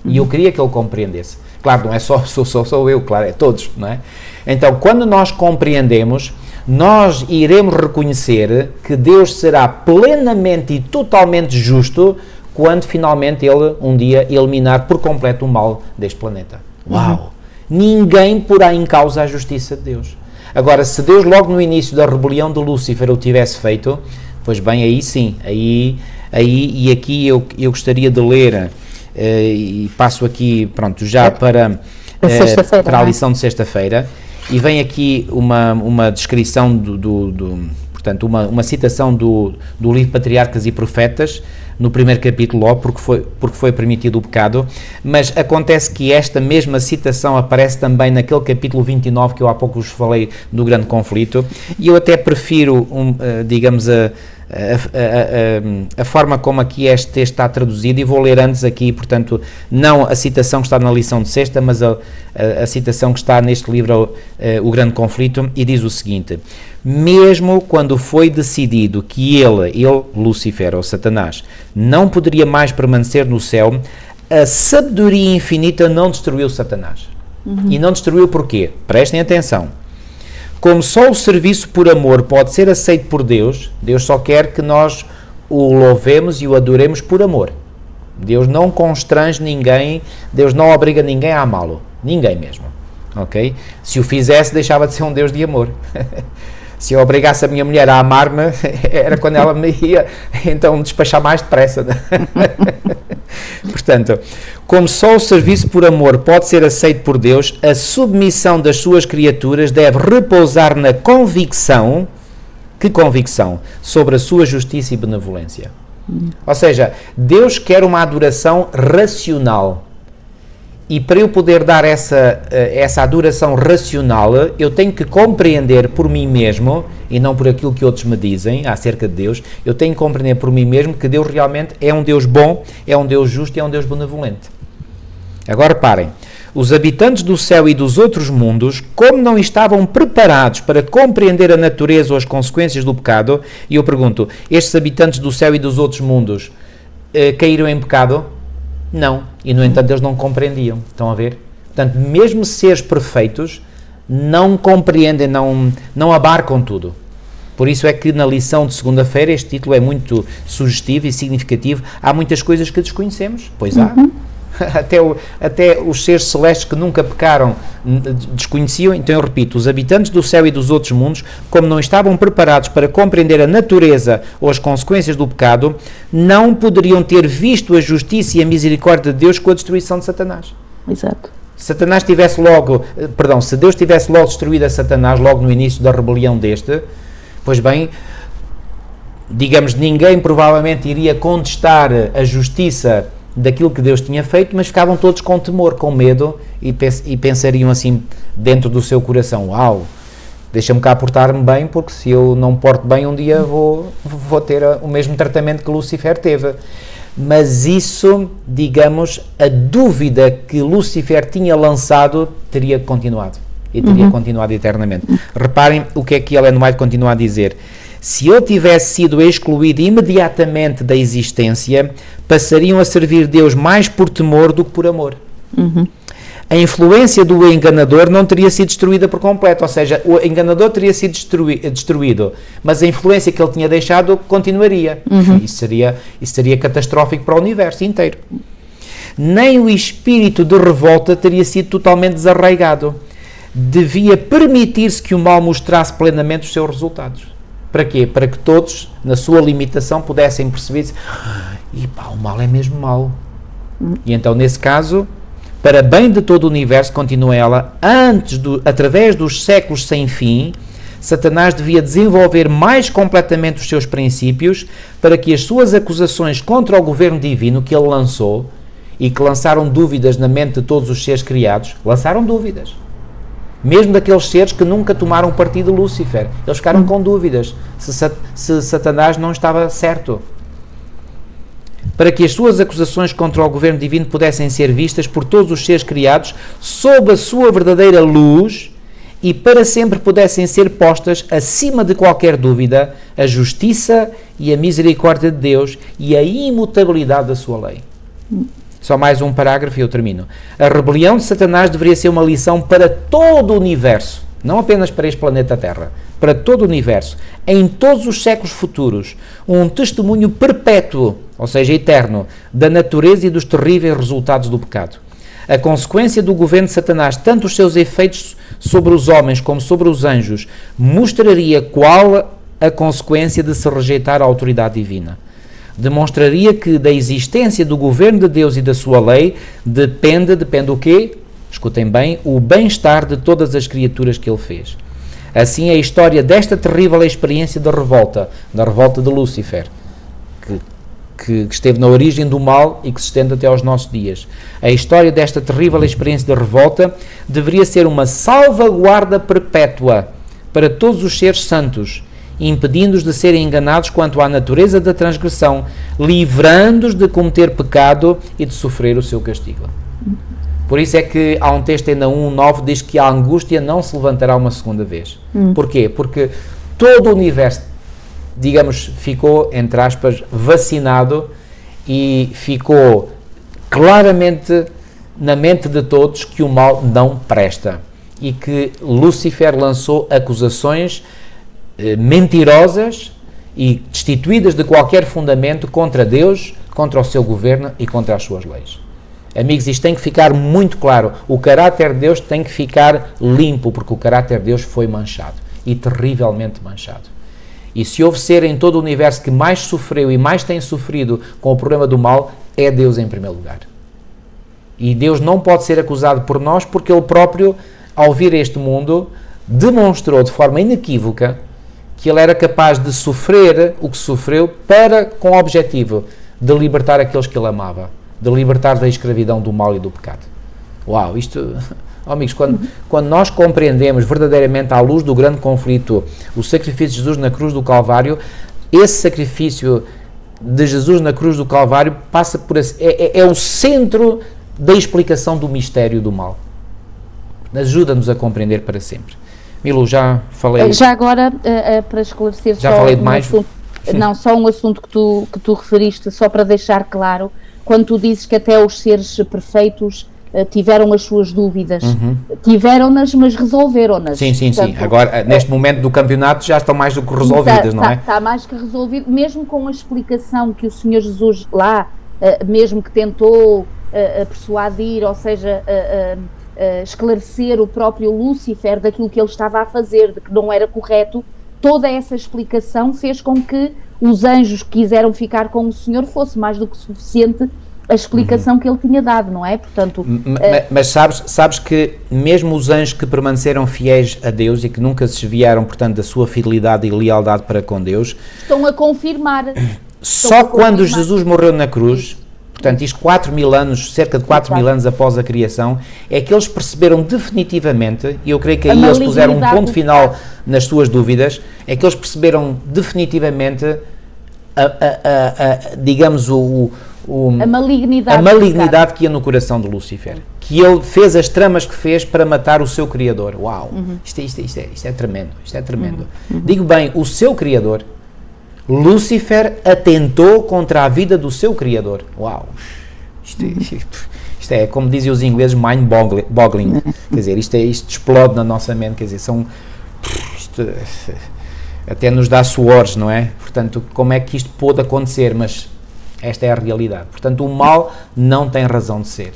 E eu queria que ele compreendesse. Claro, não é sou eu, claro, é todos, não é? Então, quando nós compreendemos, nós iremos reconhecer que Deus será plenamente e totalmente justo quando finalmente Ele um dia eliminar por completo o mal deste planeta. Uau! Ninguém porá em causa a justiça de Deus. Agora, se Deus logo no início da rebelião de Lúcifer o tivesse feito, pois bem, aí sim, e aqui eu gostaria de ler, e passo aqui, pronto, já para a lição de sexta-feira, e vem aqui uma descrição portanto, uma citação do livro Patriarcas e Profetas, no primeiro capítulo, porque foi permitido o pecado, mas acontece que esta mesma citação aparece também naquele capítulo 29 que eu há pouco vos falei do grande conflito, e eu até prefiro, digamos, a forma como aqui este texto está traduzido, e vou ler antes aqui, portanto, não a citação que está na lição de sexta, mas a citação que está neste livro, O Grande Conflito, e diz o seguinte: mesmo quando foi decidido que ele, Lúcifer, ou Satanás, não poderia mais permanecer no céu, a sabedoria infinita não destruiu Satanás. E não destruiu porquê? Prestem atenção. Como só o serviço por amor pode ser aceito por Deus, Deus só quer que nós o louvemos e o adoremos por amor. Deus não constrange ninguém, Deus não obriga ninguém a amá-lo. Ninguém mesmo. Ok? Se o fizesse, deixava de ser um Deus de amor. Se eu obrigasse a minha mulher a amar-me, era quando ela me ia então despachar mais depressa. Portanto, como só o serviço por amor pode ser aceito por Deus, a submissão das suas criaturas deve repousar na convicção, que convicção? Sobre a sua justiça e benevolência. Ou seja, Deus quer uma adoração racional. E para eu poder dar essa adoração racional, eu tenho que compreender por mim mesmo, e não por aquilo que outros me dizem acerca de Deus, eu tenho que compreender por mim mesmo que Deus realmente é um Deus bom, é um Deus justo e é um Deus benevolente. Agora reparem, os habitantes do céu e dos outros mundos, como não estavam preparados para compreender a natureza ou as consequências do pecado, e eu pergunto, estes habitantes do céu e dos outros mundos caíram em pecado? Não. E, no entanto, eles não compreendiam. Estão a ver? Portanto, mesmo seres perfeitos, não compreendem, não abarcam tudo. Por isso é que na lição de segunda-feira este título é muito sugestivo e significativo. Há muitas coisas que desconhecemos. Pois há. Até os seres celestes que nunca pecaram desconheciam. Então eu repito, os habitantes do céu e dos outros mundos, como não estavam preparados para compreender a natureza ou as consequências do pecado, não poderiam ter visto a justiça e a misericórdia de Deus com a destruição de Satanás. Exato. Se Deus tivesse logo destruído a Satanás logo no início da rebelião deste, pois bem, digamos, ninguém provavelmente iria contestar a justiça daquilo que Deus tinha feito, mas ficavam todos com temor, com medo, e pensariam assim dentro do seu coração: uau, deixa-me cá portar-me bem, porque se eu não me porto bem um dia vou ter o mesmo tratamento que Lúcifer teve. Mas isso, digamos, a dúvida que Lúcifer tinha lançado teria continuado, e teria continuado eternamente. Reparem o que é que Ellen White continua a dizer: se ele tivesse sido excluído imediatamente da existência, passariam a servir Deus mais por temor do que por amor. A influência do enganador não teria sido destruída por completo, ou seja, o enganador teria sido destruído, mas a influência que ele tinha deixado continuaria. Isso seria catastrófico para o universo inteiro. Nem o espírito de revolta teria sido totalmente desarraigado. devia permitir-se que o mal mostrasse plenamente os seus resultados. Para quê? Para que todos, na sua limitação, pudessem perceber-se, e pá, o mal é mesmo mau. E então, nesse caso, para bem de todo o universo, continua ela, através dos séculos sem fim, Satanás devia desenvolver mais completamente os seus princípios para que as suas acusações contra o governo divino que ele lançou e que lançaram dúvidas na mente de todos os seres criados, lançaram dúvidas. Mesmo daqueles seres que nunca tomaram partido de Lúcifer. Eles ficaram com dúvidas se Satanás não estava certo. Para que as suas acusações contra o governo divino pudessem ser vistas por todos os seres criados sob a sua verdadeira luz e para sempre pudessem ser postas acima de qualquer dúvida a justiça e a misericórdia de Deus e a imutabilidade da sua lei. Só mais um parágrafo e eu termino. A rebelião de Satanás deveria ser uma lição para todo o universo, não apenas para este planeta Terra, para todo o universo, em todos os séculos futuros, um testemunho perpétuo, ou seja, eterno, da natureza e dos terríveis resultados do pecado. A consequência do governo de Satanás, tanto os seus efeitos sobre os homens como sobre os anjos, mostraria qual a consequência de se rejeitar a autoridade divina. Demonstraria que da existência do governo de Deus e da sua lei depende o quê? Escutem bem, o bem-estar de todas as criaturas que ele fez. Assim, a história desta terrível experiência da revolta de Lúcifer, que esteve na origem do mal e que se estende até aos nossos dias. A história desta terrível experiência da revolta deveria ser uma salvaguarda perpétua para todos os seres santos, impedindo-os de serem enganados quanto à natureza da transgressão, livrando-os de cometer pecado e de sofrer o seu castigo. Por isso é que há um texto em Naum 9 diz que a angústia não se levantará uma segunda vez. Porquê? Porque todo o universo, digamos, ficou, entre aspas, vacinado e ficou claramente na mente de todos que o mal não presta e que Lúcifer lançou acusações mentirosas e destituídas de qualquer fundamento contra Deus, contra o seu governo e contra as suas leis. Amigos, isto tem que ficar muito claro. O caráter de Deus tem que ficar limpo, porque o caráter de Deus foi manchado e terrivelmente manchado. E se houve ser em todo o universo que mais sofreu e mais tem sofrido com o problema do mal, é Deus em primeiro lugar. E Deus não pode ser acusado por nós porque Ele próprio, ao vir a este mundo, demonstrou de forma inequívoca que Ele era capaz de sofrer o que sofreu com o objetivo de libertar aqueles que Ele amava, de libertar da escravidão do mal e do pecado. Uau, isto... Oh, amigos, quando nós compreendemos verdadeiramente à luz do grande conflito o sacrifício de Jesus na cruz do Calvário, esse sacrifício de Jesus na cruz do Calvário passa por é o centro da explicação do mistério do mal. Ajuda-nos a compreender para sempre. Milu, já falei... Já agora, para esclarecer já só falei demais? Não, só um assunto que tu referiste, só para deixar claro, quando tu dizes que até os seres perfeitos tiveram as suas dúvidas, tiveram-nas, mas resolveram-nas. Sim. Portanto, agora, neste momento do campeonato, já estão mais do que resolvidas, não é? Está mais que resolvido, mesmo com a explicação que o Senhor Jesus lá, mesmo que tentou persuadir, ou seja, esclarecer o próprio Lúcifer daquilo que ele estava a fazer, de que não era correto, toda essa explicação fez com que os anjos que quiseram ficar com o Senhor fosse mais do que suficiente a explicação que ele tinha dado, não é? Portanto, mas sabes que mesmo os anjos que permaneceram fiéis a Deus e que nunca se desviaram, portanto, da sua fidelidade e lealdade para com Deus, estão a confirmar. Só quando Jesus morreu na cruz, portanto, isto 4.000 anos, cerca de 4.000 anos após a criação, é que eles perceberam definitivamente, e eu creio que aí eles puseram um ponto final nas suas dúvidas, é que eles perceberam definitivamente digamos, a malignidade que ia no coração de Lúcifer, que ele fez as tramas que fez para matar o seu Criador. Uau, isto é tremendo, isto é tremendo. Digo bem, o seu Criador, Lúcifer atentou contra a vida do seu Criador. Uau, isto é, como dizem os ingleses, mind-boggling, quer dizer, isto explode na nossa mente, quer dizer, até nos dá suores, não é? Portanto, como é que isto pôde acontecer? Mas esta é a realidade. Portanto, o mal não tem razão de ser.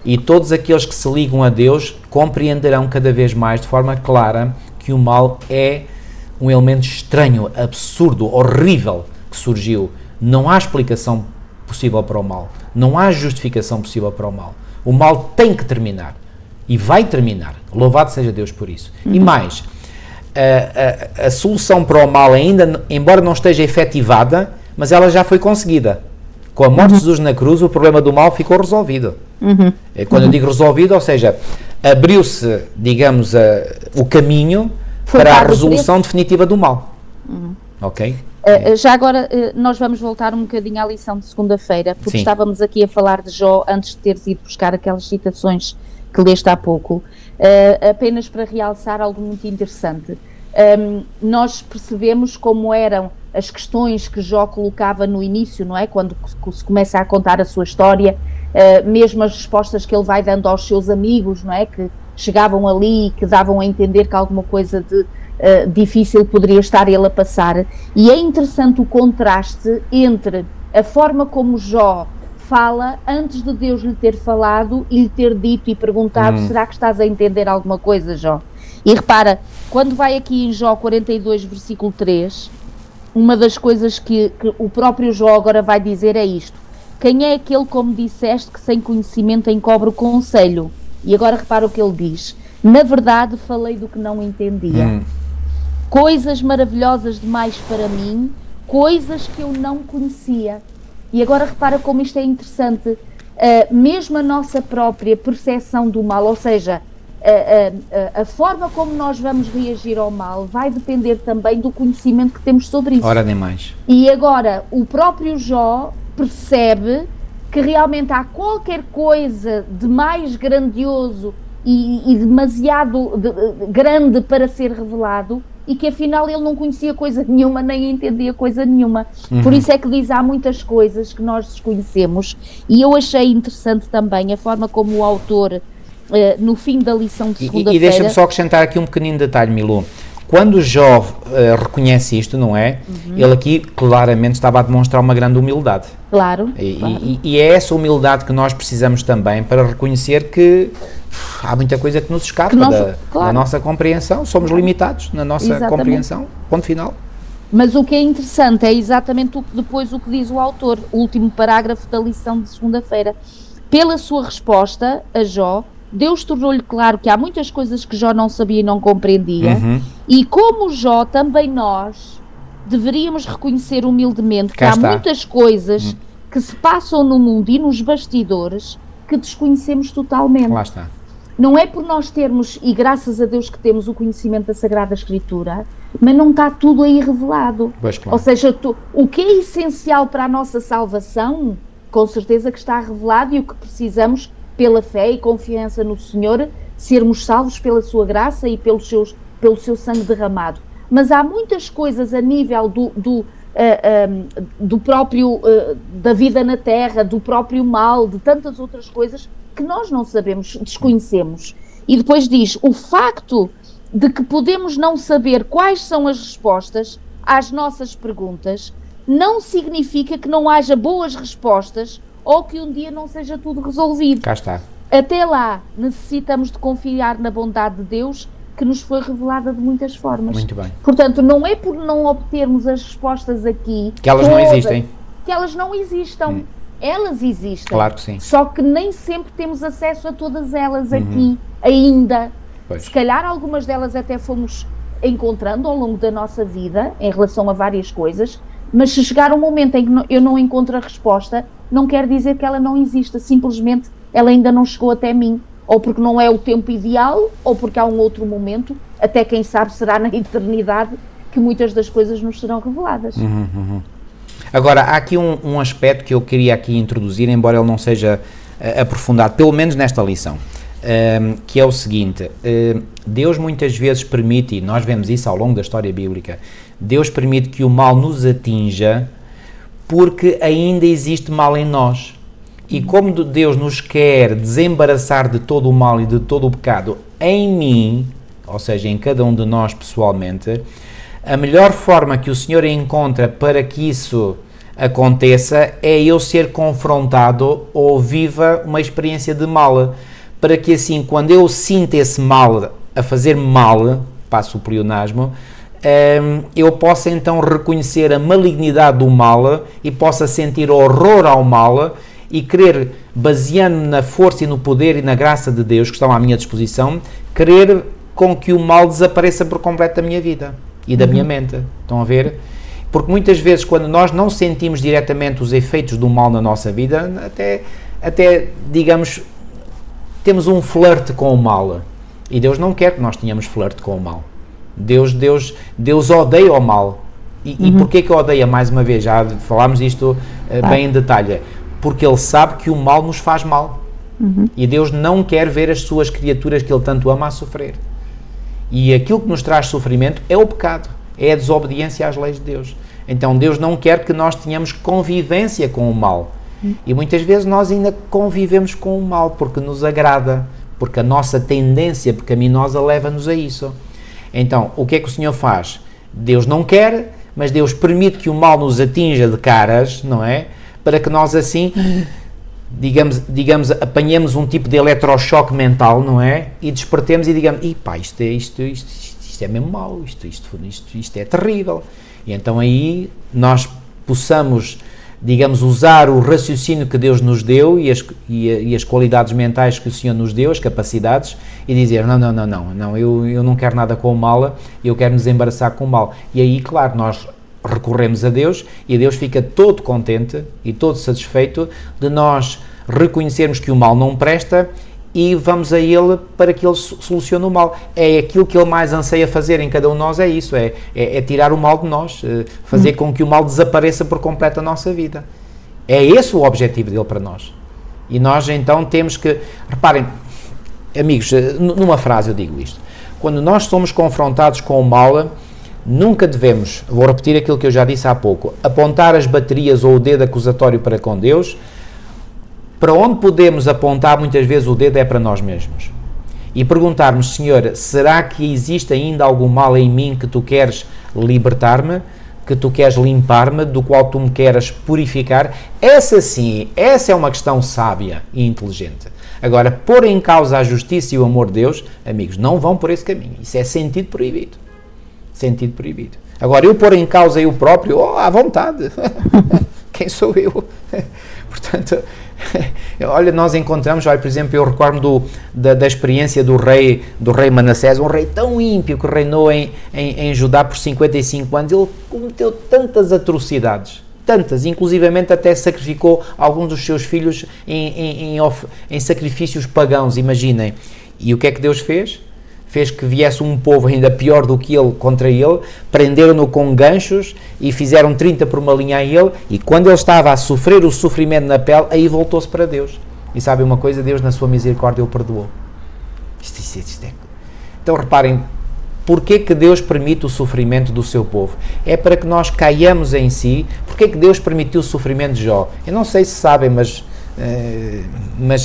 E todos aqueles que se ligam a Deus compreenderão cada vez mais de forma clara que o mal é um elemento estranho, absurdo, horrível que surgiu. Não há explicação possível para o mal. Não há justificação possível para o mal. O mal tem que terminar. E vai terminar. Louvado seja Deus por isso. E mais, a solução para o mal ainda, embora não esteja efetivada, mas ela já foi conseguida. Com a morte de Jesus na cruz, o problema do mal ficou resolvido. Quando eu digo resolvido, ou seja, abriu-se, digamos, o caminho para a resolução definitiva do mal. Ok? Já agora, nós vamos voltar um bocadinho à lição de segunda-feira, porque estávamos aqui a falar de Jó antes de teres ido buscar aquelas citações que leste há pouco, apenas para realçar algo muito interessante. Nós percebemos como eram as questões que Jó colocava no início, não é? Quando se começa a contar a sua história, mesmo as respostas que ele vai dando aos seus amigos, não é? Que chegavam ali e que davam a entender que alguma coisa de difícil poderia estar ele a passar. E é interessante o contraste entre a forma como Jó fala antes de Deus lhe ter falado e lhe ter dito e perguntado: será que estás a entender alguma coisa, Jó? E repara, quando vai aqui em Jó 42, versículo 3, uma das coisas que o próprio Jó agora vai dizer é isto: quem é aquele, como disseste, que sem conhecimento encobre o conselho? E agora repara o que ele diz: na verdade falei do que não entendia. Coisas maravilhosas demais para mim, coisas que eu não conhecia. E agora repara como isto é interessante. Mesmo a nossa própria percepção do mal, ou seja, a forma como nós vamos reagir ao mal vai depender também do conhecimento que temos sobre isso. Ora nem mais. E agora o próprio Jó percebe que realmente há qualquer coisa de mais grandioso e demasiado grande para ser revelado, e que afinal ele não conhecia coisa nenhuma, nem entendia coisa nenhuma. Por isso é que diz, há muitas coisas que nós desconhecemos. E eu achei interessante também a forma como o autor, no fim da lição de segunda-feira... E deixa-me só acrescentar aqui um pequenino detalhe, Milu. Quando Jó reconhece isto, não é? Ele aqui claramente estava a demonstrar uma grande humildade. Claro. E é essa humildade que nós precisamos também para reconhecer que há muita coisa que nos escapa da nossa compreensão. Somos limitados na nossa compreensão. Ponto final. Mas o que é interessante é exatamente depois o que diz o autor, o último parágrafo da lição de segunda-feira. Pela sua resposta a Jó, Deus tornou-lhe claro que há muitas coisas que Jó não sabia e não compreendia, e como Jó, também nós deveríamos reconhecer humildemente que há muitas coisas que se passam no mundo e nos bastidores que desconhecemos totalmente. Lá está. Não é por nós termos, e graças a Deus que temos o conhecimento da Sagrada Escritura, mas não está tudo aí revelado. Pois, claro. Ou seja, o que é essencial para a nossa salvação, com certeza que está revelado, e o que precisamos, pela fé e confiança no Senhor, sermos salvos pela sua graça e pelo seu sangue derramado. Mas há muitas coisas a nível do próprio, da vida na terra, do próprio mal, de tantas outras coisas que nós não sabemos, desconhecemos. E depois diz, o facto de que podemos não saber quais são as respostas às nossas perguntas, não significa que não haja boas respostas ou que um dia não seja tudo resolvido. Cá está. Até lá, necessitamos de confiar na bondade de Deus, que nos foi revelada de muitas formas. Muito bem. Portanto, não é por não obtermos as respostas aqui... Que elas não existem. Que elas não existam. Elas existem. Claro que sim. Só que nem sempre temos acesso a todas elas aqui, ainda. Pois. Se calhar algumas delas até fomos encontrando ao longo da nossa vida, em relação a várias coisas, mas se chegar um momento em que eu não encontro a resposta, não quer dizer que ela não exista, simplesmente ela ainda não chegou até mim, ou porque não é o tempo ideal, ou porque há um outro momento, até quem sabe será na eternidade, que muitas das coisas nos serão reveladas. Agora, há aqui um aspecto que eu queria aqui introduzir, embora ele não seja aprofundado, pelo menos nesta lição, que é o seguinte: Deus muitas vezes permite, e nós vemos isso ao longo da história bíblica, Deus permite que o mal nos atinja porque ainda existe mal em nós. E como Deus nos quer desembaraçar de todo o mal e de todo o pecado em mim, ou seja, em cada um de nós pessoalmente, a melhor forma que o Senhor encontra para que isso aconteça é eu ser confrontado ou viva uma experiência de mal, para que assim, quando eu sinto esse mal a fazer-me mal, passo o pleonasmo, eu possa então reconhecer a malignidade do mal e possa sentir horror ao mal e querer, baseando-me na força e no poder e na graça de Deus que estão à minha disposição, querer com que o mal desapareça por completo da minha vida e da minha mente. Estão a ver? Porque muitas vezes, quando nós não sentimos diretamente os efeitos do mal na nossa vida, até digamos, temos um flerte com o mal. E Deus não quer que nós tenhamos flerte com o mal. Deus odeia o mal. E porquê que odeia? Mais uma vez, já falámos disto bem em detalhe. Porque Ele sabe que o mal nos faz mal. E Deus não quer ver as suas criaturas que Ele tanto ama a sofrer. E aquilo que nos traz sofrimento é o pecado. É a desobediência às leis de Deus. Então Deus não quer que nós tenhamos convivência com o mal. E muitas vezes nós ainda convivemos com o mal porque nos agrada, porque a nossa tendência pecaminosa leva-nos a isso. Então, o que é que o Senhor faz? Deus não quer, mas Deus permite que o mal nos atinja de caras, não é? Para que nós assim, digamos, apanhemos um tipo de eletrochoque mental, não é? E despertemos e digamos, pá, isto é mesmo mau, isto é terrível. E então aí nós possamos, digamos, usar o raciocínio que Deus nos deu e as qualidades mentais que o Senhor nos deu, as capacidades, e dizer, não, eu não quero nada com o mal, eu quero me desembaraçar com o mal. E aí, claro, nós recorremos a Deus e Deus fica todo contente e todo satisfeito de nós reconhecermos que o mal não presta e vamos a Ele para que Ele solucione o mal. É aquilo que Ele mais anseia fazer em cada um de nós, é isso, é tirar o mal de nós, fazer com que o mal desapareça por completo da nossa vida. É esse o objetivo dele para nós. E nós então temos que, reparem, amigos, numa frase eu digo isto, quando nós somos confrontados com o mal, nunca devemos, vou repetir aquilo que eu já disse há pouco, apontar as baterias ou o dedo acusatório para com Deus. Para onde podemos apontar muitas vezes o dedo é para nós mesmos. E perguntarmos, Senhor, será que existe ainda algum mal em mim que Tu queres libertar-me, que Tu queres limpar-me, do qual Tu me queres purificar? Essa sim, essa é uma questão sábia e inteligente. Agora, pôr em causa a justiça e o amor de Deus, amigos, não vão por esse caminho. Isso é sentido proibido. Sentido proibido. Agora, eu pôr em causa eu próprio, à vontade. Quem sou eu? Portanto, olha, nós encontramos, olha, por exemplo, eu recordo da experiência do rei Manassés, um rei tão ímpio que reinou em Judá por 55 anos, ele cometeu tantas atrocidades, tantas, inclusivamente até sacrificou alguns dos seus filhos em sacrifícios pagãos, imaginem. E o que é que Deus fez? Fez que viesse um povo ainda pior do que ele contra ele, prenderam-no com ganchos e fizeram 30 por uma linha a ele, e quando ele estava a sofrer o sofrimento na pele, aí voltou-se para Deus. E sabe uma coisa? Deus na sua misericórdia o perdoou. Isto é. Então reparem, porquê que Deus permite o sofrimento do seu povo? É para que nós caiamos em si. Porquê que Deus permitiu o sofrimento de Jó? Eu não sei se sabem, mas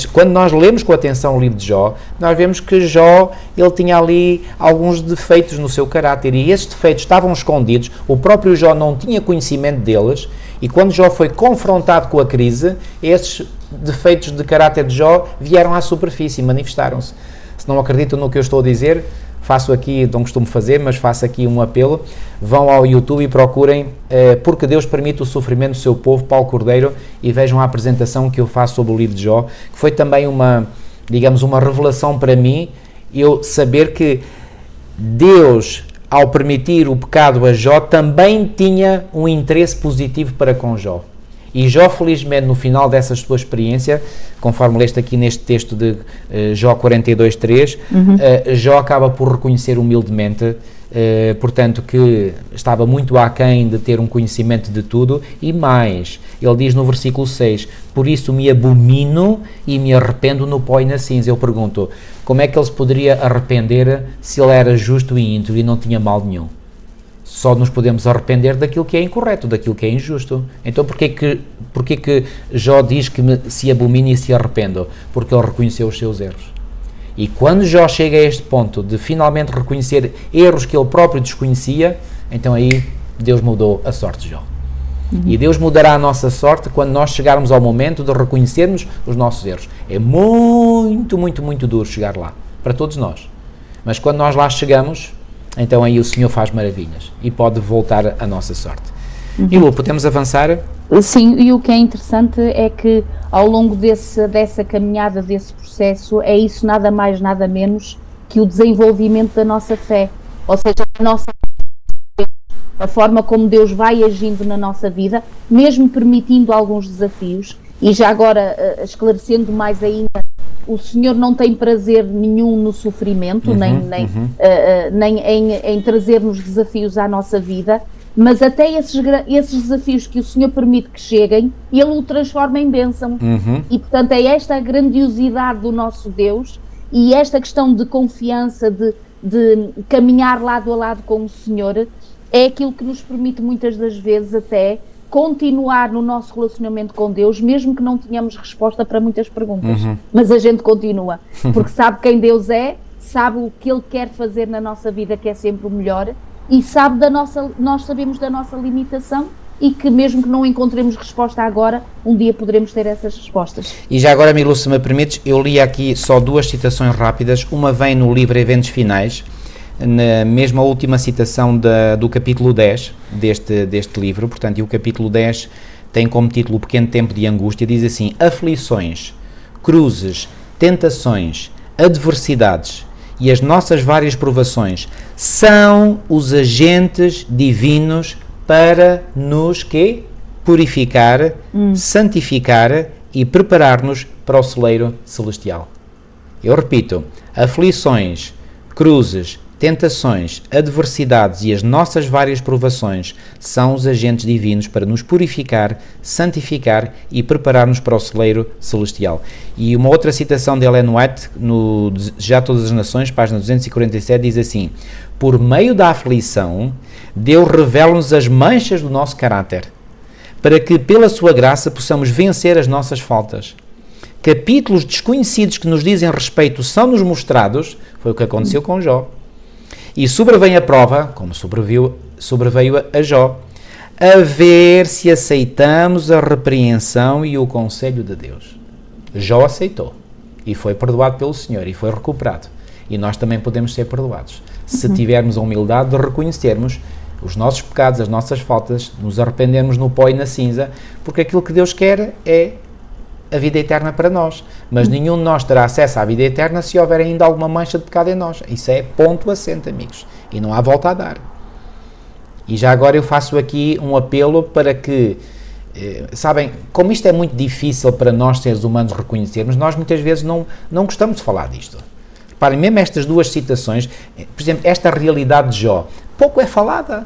quando nós lemos com atenção o livro de Jó, nós vemos que Jó, ele tinha ali alguns defeitos no seu caráter, e esses defeitos estavam escondidos, o próprio Jó não tinha conhecimento deles, e quando Jó foi confrontado com a crise, esses defeitos de caráter de Jó vieram à superfície e manifestaram-se. Se não acreditam no que eu estou a dizer, faço aqui, não costumo fazer, mas faço aqui um apelo, vão ao YouTube e procurem Porque Deus Permite o Sofrimento do Seu Povo, Paulo Cordeiro, e vejam a apresentação que eu faço sobre o livro de Jó, que foi também uma revelação para mim, eu saber que Deus, ao permitir o pecado a Jó, também tinha um interesse positivo para com Jó. E Jó, felizmente, no final dessa sua experiência, conforme leste aqui neste texto de Jó 42:3, Jó acaba por reconhecer humildemente, portanto, que estava muito aquém de ter um conhecimento de tudo, e mais, ele diz no versículo 6, por isso me abomino e me arrependo no pó e na cinza. Eu pergunto, como é que ele se poderia arrepender se ele era justo e íntegro e não tinha mal nenhum? Só nos podemos arrepender daquilo que é incorreto, daquilo que é injusto. Então porquê que Jó diz que se abomina e se arrepende? Porque ele reconheceu os seus erros. E quando Jó chega a este ponto de finalmente reconhecer erros que ele próprio desconhecia, então aí Deus mudou a sorte de Jó. E Deus mudará a nossa sorte quando nós chegarmos ao momento de reconhecermos os nossos erros. É muito, muito, muito duro chegar lá, para todos nós. Mas quando nós lá chegamos, então aí o Senhor faz maravilhas e pode voltar a nossa sorte. E Lu, podemos avançar? Sim, e o que é interessante é que ao longo dessa caminhada, desse processo, é isso nada mais, nada menos que o desenvolvimento da nossa fé. Ou seja, a forma como Deus vai agindo na nossa vida, mesmo permitindo alguns desafios. E já agora, esclarecendo mais ainda, o Senhor não tem prazer nenhum no sofrimento, nem em trazer-nos desafios à nossa vida, mas até esses desafios que o Senhor permite que cheguem, Ele o transforma em bênção. E, portanto, é esta a grandiosidade do nosso Deus e esta questão de confiança, de caminhar lado a lado com o Senhor, é aquilo que nos permite muitas das vezes até continuar no nosso relacionamento com Deus, mesmo que não tenhamos resposta para muitas perguntas. Mas a gente continua, porque sabe quem Deus é, sabe o que Ele quer fazer na nossa vida, que é sempre o melhor, e sabe nós sabemos da nossa limitação e que mesmo que não encontremos resposta agora, um dia poderemos ter essas respostas. E já agora, Milu, se me permites, eu li aqui só duas citações rápidas. Uma vem no livro Eventos Finais, na mesma última citação do capítulo 10 deste livro, portanto, e o capítulo 10 tem como título O Pequeno Tempo de Angústia, diz assim: aflições, cruzes, tentações, adversidades e as nossas várias provações são os agentes divinos para nos purificar, santificar e preparar-nos para o celeiro celestial. Eu repito, aflições, cruzes, tentações, adversidades e as nossas várias provações são os agentes divinos para nos purificar, santificar e preparar-nos para o celeiro celestial. E uma outra citação de Ellen White, no Já Todas as Nações, página 247, diz assim: por meio da aflição, Deus revela-nos as manchas do nosso caráter, para que pela sua graça possamos vencer as nossas faltas. Capítulos desconhecidos que nos dizem respeito são-nos mostrados, foi o que aconteceu com Jó. E sobrevém a prova, como sobreveio a Jó, a ver se aceitamos a repreensão e o conselho de Deus. Jó aceitou e foi perdoado pelo Senhor e foi recuperado. E nós também podemos ser perdoados, se tivermos a humildade de reconhecermos os nossos pecados, as nossas faltas, nos arrependermos no pó e na cinza, porque aquilo que Deus quer é a vida eterna para nós, mas nenhum de nós terá acesso à vida eterna se houver ainda alguma mancha de pecado em nós. Isso é ponto assente, amigos, e não há volta a dar. E já agora eu faço aqui um apelo para que, sabem, como isto é muito difícil para nós seres humanos reconhecermos, nós muitas vezes não gostamos de falar disto. Reparem, mesmo estas duas citações, por exemplo, esta realidade de Jó, pouco é falada.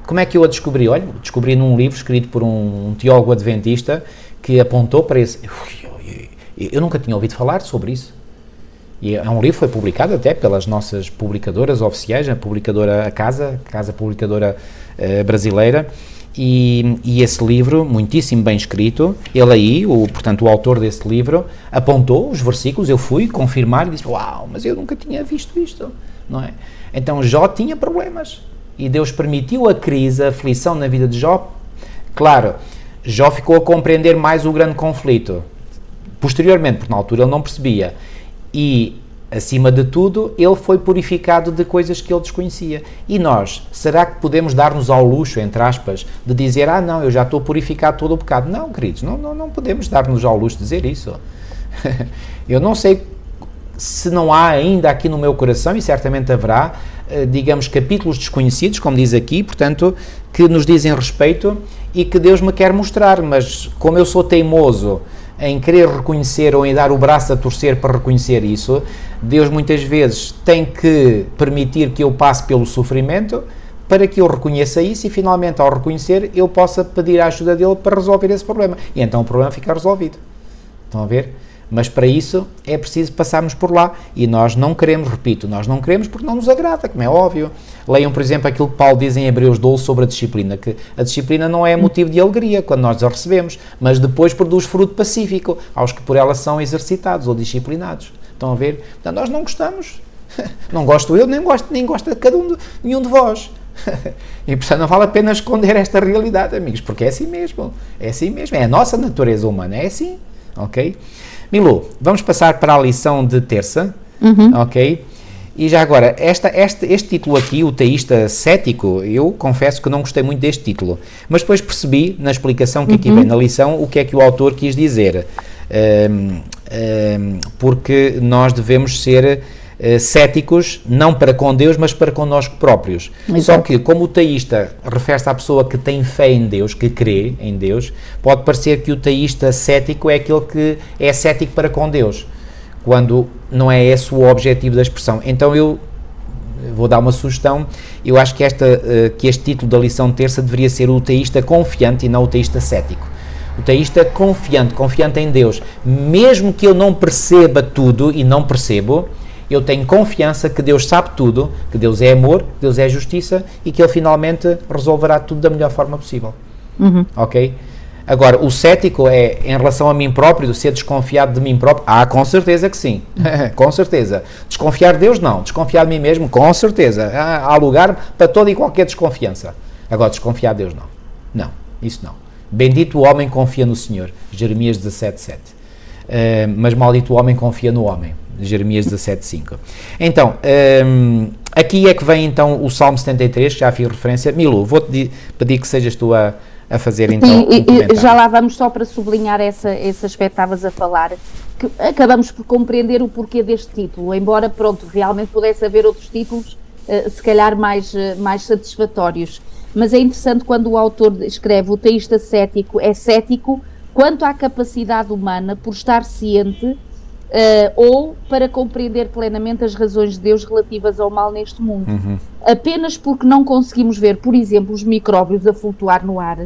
Como é que eu a descobri? Olha, descobri num livro escrito por um teólogo adventista que apontou para esse... Eu nunca tinha ouvido falar sobre isso. E é um livro que foi publicado até pelas nossas publicadoras oficiais, a Casa Publicadora Brasileira, e esse livro, muitíssimo bem escrito, ele aí, portanto o autor desse livro, apontou os versículos, eu fui confirmar e disse, uau, mas eu nunca tinha visto isto, não é? Então Jó tinha problemas. E Deus permitiu a crise, a aflição na vida de Jó. Claro, Jó ficou a compreender mais o grande conflito. Posteriormente, porque na altura ele não percebia. E, acima de tudo, ele foi purificado de coisas que ele desconhecia. E nós, será que podemos dar-nos ao luxo, entre aspas, de dizer, não, eu já estou purificado todo o pecado? Não, queridos, não podemos dar-nos ao luxo de dizer isso. Eu não sei se não há ainda aqui no meu coração, e certamente haverá, digamos, capítulos desconhecidos, como diz aqui, portanto, que nos dizem respeito e que Deus me quer mostrar, mas como eu sou teimoso em querer reconhecer ou em dar o braço a torcer para reconhecer isso, Deus muitas vezes tem que permitir que eu passe pelo sofrimento para que eu reconheça isso e finalmente, ao reconhecer, eu possa pedir a ajuda dele para resolver esse problema. E então o problema fica resolvido. Estão a ver? Mas para isso é preciso passarmos por lá e nós não queremos, repito, nós não queremos porque não nos agrada, como é óbvio. Leiam, por exemplo, aquilo que Paulo diz em Hebreus 12 sobre a disciplina, que a disciplina não é motivo de alegria quando nós a recebemos, mas depois produz fruto pacífico aos que por ela são exercitados ou disciplinados. Estão a ver? Portanto, nós não gostamos. Não gosto eu, nem gosta nenhum de vós. E portanto não vale a pena esconder esta realidade, amigos, porque é assim mesmo, é a nossa natureza humana, é assim, ok? Milu, vamos passar para a lição de terça, ok? E já agora, este título aqui, o teísta cético, eu confesso que não gostei muito deste título, mas depois percebi, na explicação que aqui vem na lição, o que é que o autor quis dizer, porque nós devemos ser céticos, não para com Deus, mas para connosco próprios. Exato. Só que, como o teísta refere-se à pessoa que tem fé em Deus, que crê em Deus, pode parecer que o teísta cético é aquele que é cético para com Deus, quando não é esse o objetivo da expressão. Então eu vou dar uma sugestão, eu acho que este título da lição terça deveria ser o teísta confiante e não o teísta cético. O teísta confiante em Deus, mesmo que eu não perceba tudo, e não percebo, eu tenho confiança que Deus sabe tudo, que Deus é amor, que Deus é justiça e que Ele finalmente resolverá tudo da melhor forma possível. Ok? Agora, o cético é, em relação a mim próprio, ser desconfiado de mim próprio? Com certeza que sim, com certeza. Desconfiar de Deus, não. Desconfiar de mim mesmo, com certeza. Há lugar para toda e qualquer desconfiança. Agora, desconfiar de Deus, não. Não, isso não. Bendito o homem que confia no Senhor, Jeremias 17:7. Mas maldito o homem que confia no homem, Jeremias 17:5. Então, aqui é que vem então o Salmo 73, que já fiz referência. Milu, vou-te pedir que sejas tu a fazer então um comentário. Já lá vamos, só para sublinhar esse aspecto que estavas a falar, que acabamos por compreender o porquê deste título, embora, pronto, realmente pudesse haver outros títulos, se calhar mais satisfatórios. Mas é interessante quando o autor escreve: o teísta cético é cético quanto à capacidade humana por estar ciente ou para compreender plenamente as razões de Deus relativas ao mal neste mundo. Apenas porque não conseguimos ver, por exemplo, os micróbios a flutuar no ar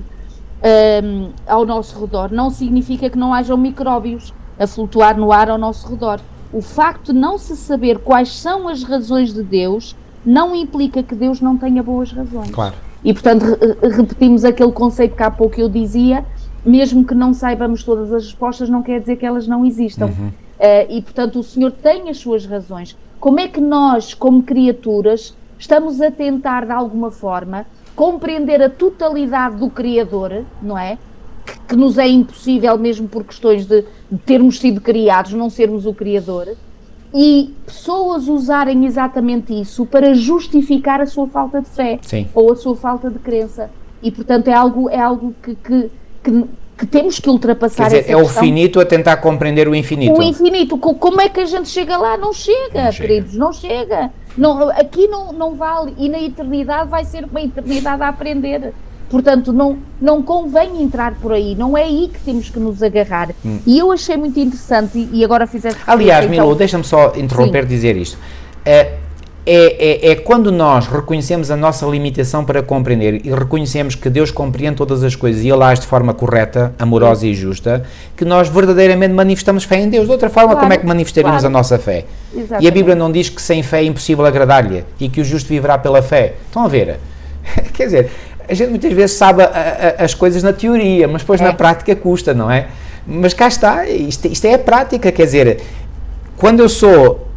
ao nosso redor, não significa que não hajam micróbios a flutuar no ar ao nosso redor. O facto de não se saber quais são as razões de Deus não implica que Deus não tenha boas razões. Claro. E, portanto, repetimos aquele conceito que há pouco eu dizia: mesmo que não saibamos todas as respostas, não quer dizer que elas não existam. E, portanto, o Senhor tem as suas razões. Como é que nós, como criaturas, estamos a tentar, de alguma forma, compreender a totalidade do Criador, não é? Que nos é impossível, mesmo por questões de termos sido criados, não sermos o Criador, e pessoas usarem exatamente isso para justificar a sua falta de fé. Sim. Ou a sua falta de crença. E, portanto, é algo que temos que ultrapassar. Quer dizer, é o finito a tentar compreender o infinito. O infinito. Como é que a gente chega lá? Não chega, queridos, não chega. Não, aqui não vale. E na eternidade vai ser uma eternidade a aprender. Portanto, não convém entrar por aí. Não é aí que temos que nos agarrar. E eu achei muito interessante, e agora fizeste... Aliás, Milu, deixa-me só interromper e dizer isto. É quando nós reconhecemos a nossa limitação para compreender e reconhecemos que Deus compreende todas as coisas e Ele age de forma correta, amorosa e justa, que nós verdadeiramente manifestamos fé em Deus. De outra forma, como é que manifestaríamos a nossa fé? Exatamente. E a Bíblia não diz que sem fé é impossível agradar-lhe e que o justo viverá pela fé. Estão a ver? Quer dizer, a gente muitas vezes sabe as coisas na teoria, mas depois na prática custa, não é? Mas cá está, isto é a prática, quer dizer, quando eu sou...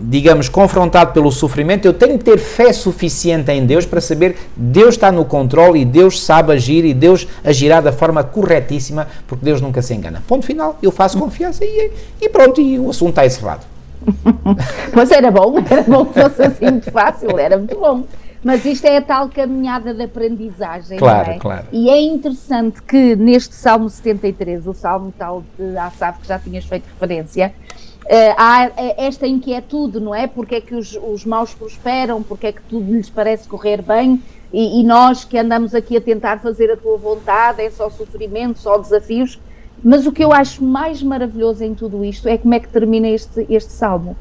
digamos, confrontado pelo sofrimento, eu tenho que ter fé suficiente em Deus para saber que Deus está no controle e Deus sabe agir e Deus agirá da forma corretíssima, porque Deus nunca se engana. Ponto final, eu faço confiança e pronto, e o assunto está encerrado. Mas era bom que fosse assim muito fácil, era muito bom. Mas isto é a tal caminhada de aprendizagem, claro, não é? Claro. E é interessante que neste Salmo 73, o Salmo tal de Asaf, que já tinhas feito referência, há esta inquietude, não é? Porque é que os maus prosperam, porque é que tudo lhes parece correr bem e nós que andamos aqui a tentar fazer a tua vontade, é só sofrimento, só desafios. Mas o que eu acho mais maravilhoso em tudo isto é como é que termina este salmo.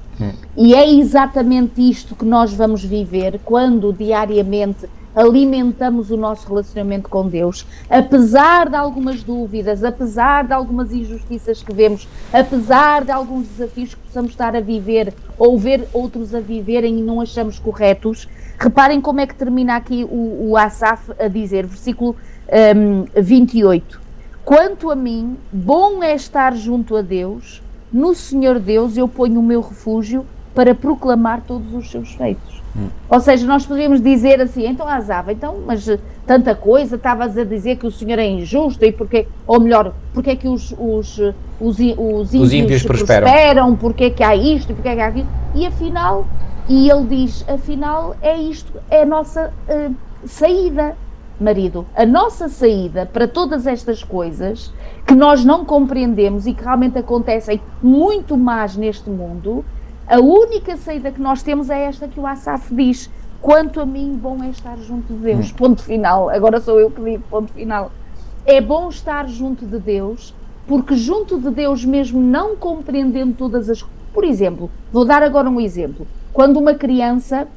E é exatamente isto que nós vamos viver quando diariamente alimentamos o nosso relacionamento com Deus, apesar de algumas dúvidas, apesar de algumas injustiças que vemos, apesar de alguns desafios que possamos estar a viver ou ver outros a viverem e não achamos corretos. Reparem como é que termina aqui o Asaf a dizer, versículo 28. Quanto a mim, bom é estar junto a Deus, no Senhor Deus eu ponho o meu refúgio para proclamar todos os seus feitos. Ou seja, nós poderíamos dizer assim, então Asaf, mas tanta coisa, estavas a dizer que o Senhor é injusto, e porque, ou melhor, porque é que os ímpios prosperam, porque é que há isto, porque é que há aquilo, e ele diz, afinal é isto, é a nossa saída, marido, a nossa saída para todas estas coisas que nós não compreendemos e que realmente acontecem muito mais neste mundo. A única saída que nós temos é esta que o Asaf diz: quanto a mim, bom é estar junto de Deus. Ponto final. Agora sou eu que digo, ponto final. É bom estar junto de Deus, porque junto de Deus mesmo, não compreendendo todas as... Por exemplo, vou dar agora um exemplo. Quando uma criança